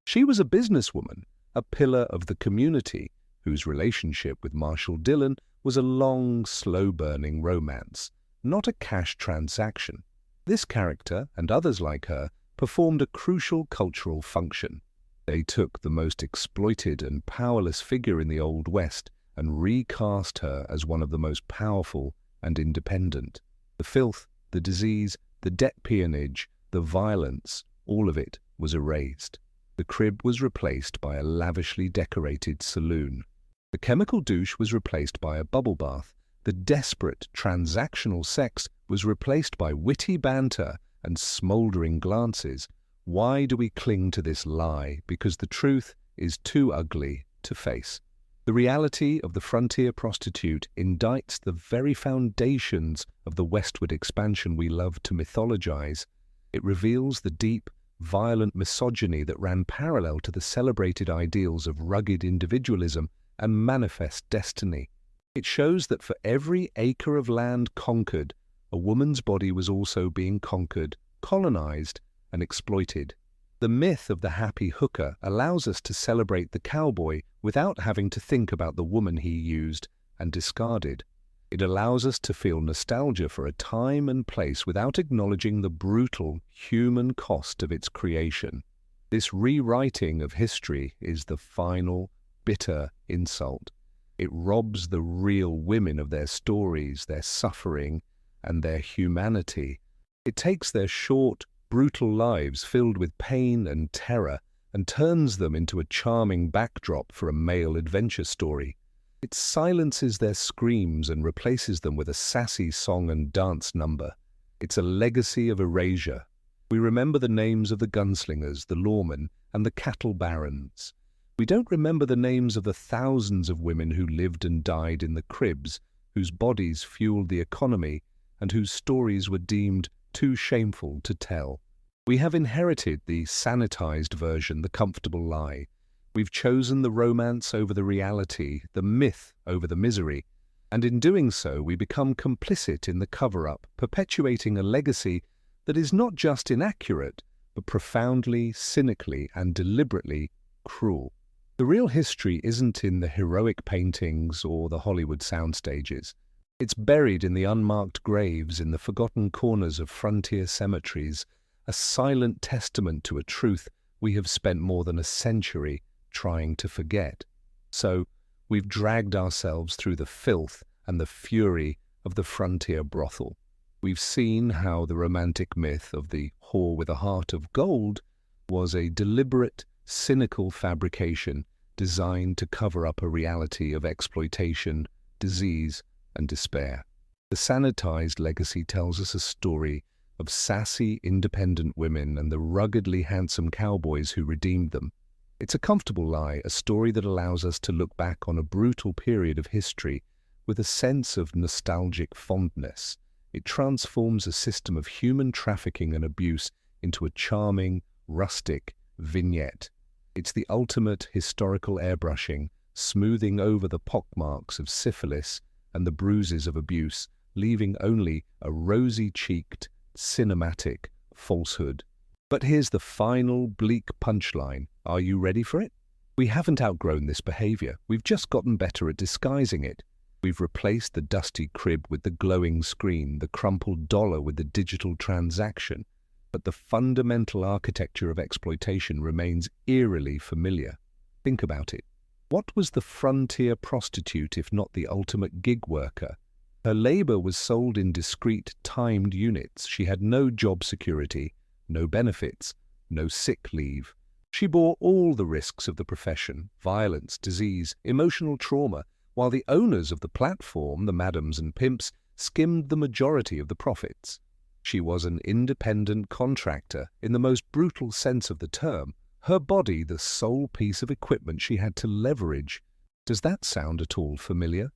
A: She was a businesswoman, a pillar of the community, whose relationship with Marshall Dillon was a long, slow-burning romance, not a cash transaction. This character, and others like her, performed a crucial cultural function. They took the most exploited and powerless figure in the Old West and recast her as one of the most powerful and independent. The filth, the disease, the debt peonage, the violence, all of it was erased. The crib was replaced by a lavishly decorated saloon. The chemical douche was replaced by a bubble bath. The desperate, transactional sex was replaced by witty banter and smoldering glances. Why do we cling to this lie? Because the truth is too ugly to face. The reality of the frontier prostitute indicts the very foundations of the westward expansion we love to mythologize. It reveals the deep, violent misogyny that ran parallel to the celebrated ideals of rugged individualism and manifest destiny. It shows that for every acre of land conquered, a woman's body was also being conquered, colonized, and exploited. The myth of the happy hooker allows us to celebrate the cowboy without having to think about the woman he used and discarded. It allows us to feel nostalgia for a time and place without acknowledging the brutal human cost of its creation. This rewriting of history is the final, bitter insult. It robs the real women of their stories, their suffering, and their humanity. It takes their short, brutal lives filled with pain and terror and turns them into a charming backdrop for a male adventure story. It silences their screams and replaces them with a sassy song and dance number. It's a legacy of erasure. We remember the names of the gunslingers, the lawmen, and the cattle barons. We don't remember the names of the thousands of women who lived and died in the cribs, whose bodies fueled the economy, and whose stories were deemed too shameful to tell. We have inherited the sanitized version, the comfortable lie. We've chosen the romance over the reality, the myth over the misery, and in doing so we become complicit in the cover-up, perpetuating a legacy that is not just inaccurate, but profoundly, cynically, and deliberately cruel. The real history isn't in the heroic paintings or the Hollywood soundstages. It's buried in the unmarked graves, in the forgotten corners of frontier cemeteries, a silent testament to a truth we have spent more than a century trying to forget. So, we've dragged ourselves through the filth and the fury of the frontier brothel. We've seen how the romantic myth of the whore with a heart of gold was a deliberate, cynical fabrication designed to cover up a reality of exploitation, disease, and despair. The sanitized legacy tells us a story of sassy, independent women and the ruggedly handsome cowboys who redeemed them. It's a comfortable lie, a story that allows us to look back on a brutal period of history with a sense of nostalgic fondness. It transforms a system of human trafficking and abuse into a charming, rustic vignette. It's the ultimate historical airbrushing, smoothing over the pockmarks of syphilis and the bruises of abuse, leaving only a rosy-cheeked, cinematic falsehood. But here's the final, bleak punchline. Are you ready for it? We haven't outgrown this behavior. We've just gotten better at disguising it. We've replaced the dusty crib with the glowing screen, the crumpled dollar with the digital transaction. But the fundamental architecture of exploitation remains eerily familiar. Think about it. What was the frontier prostitute if not the ultimate gig worker? Her labor was sold in discrete, timed units. She had no job security, no benefits, no sick leave. She bore all the risks of the profession: violence, disease, emotional trauma, while the owners of the platform, the madams and pimps, skimmed the majority of the profits. She was an independent contractor in the most brutal sense of the term, her body the sole piece of equipment she had to leverage. Does that sound at all familiar?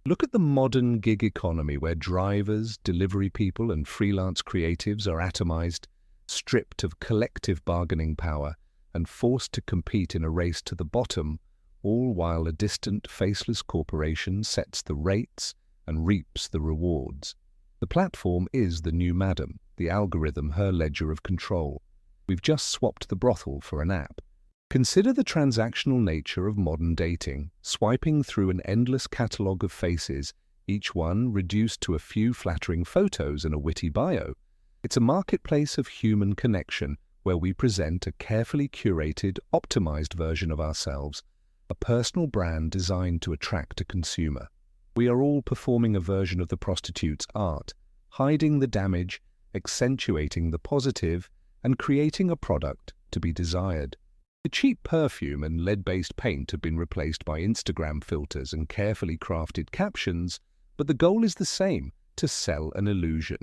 A: Look at the modern gig economy where drivers, delivery people, and freelance creatives are atomized, stripped of collective bargaining power, and forced to compete in a race to the bottom, all while a distant, faceless corporation sets the rates and reaps the rewards. The platform is the new madam, the algorithm her ledger of control. We've just swapped the brothel for an app. Consider the transactional nature of modern dating, swiping through an endless catalogue of faces, each one reduced to a few flattering photos and a witty bio. It's a marketplace of human connection where we present a carefully curated, optimized version of ourselves, a personal brand designed to attract a consumer. We are all performing a version of the prostitute's art, hiding the damage, accentuating the positive, and creating a product to be desired. The cheap perfume and lead-based paint have been replaced by Instagram filters and carefully crafted captions, but the goal is the same: to sell an illusion.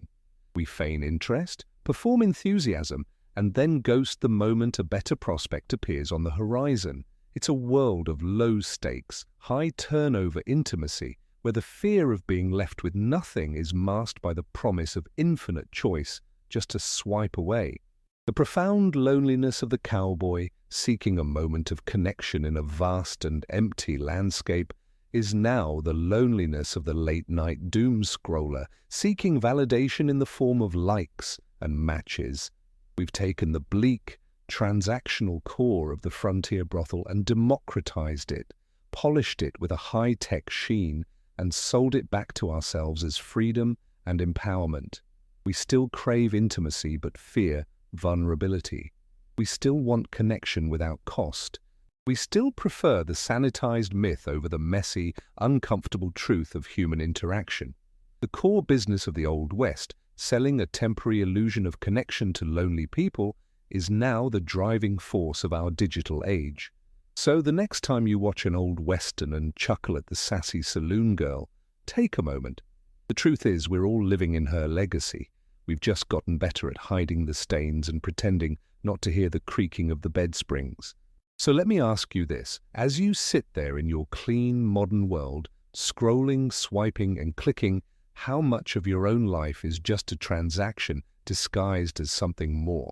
A: We feign interest, perform enthusiasm, and then ghost the moment a better prospect appears on the horizon. It's a world of low stakes, high turnover intimacy, where the fear of being left with nothing is masked by the promise of infinite choice just a swipe away. The profound loneliness of the cowboy, seeking a moment of connection in a vast and empty landscape, is now the loneliness of the late-night doom scroller, seeking validation in the form of likes and matches. We've taken the bleak, transactional core of the frontier brothel and democratized it, polished it with a high-tech sheen, and sold it back to ourselves as freedom and empowerment. We still crave intimacy but fear vulnerability. We still want connection without cost. We still prefer the sanitized myth over the messy, uncomfortable truth of human interaction. The core business of the Old West, selling a temporary illusion of connection to lonely people, is now the driving force of our digital age. So the next time you watch an old Western and chuckle at the sassy saloon girl, take a moment. The truth is, we're all living in her legacy. We've just gotten better at hiding the stains and pretending not to hear the creaking of the bed springs. So let me ask you this. As you sit there in your clean, modern world, scrolling, swiping, and clicking, how much of your own life is just a transaction disguised as something more?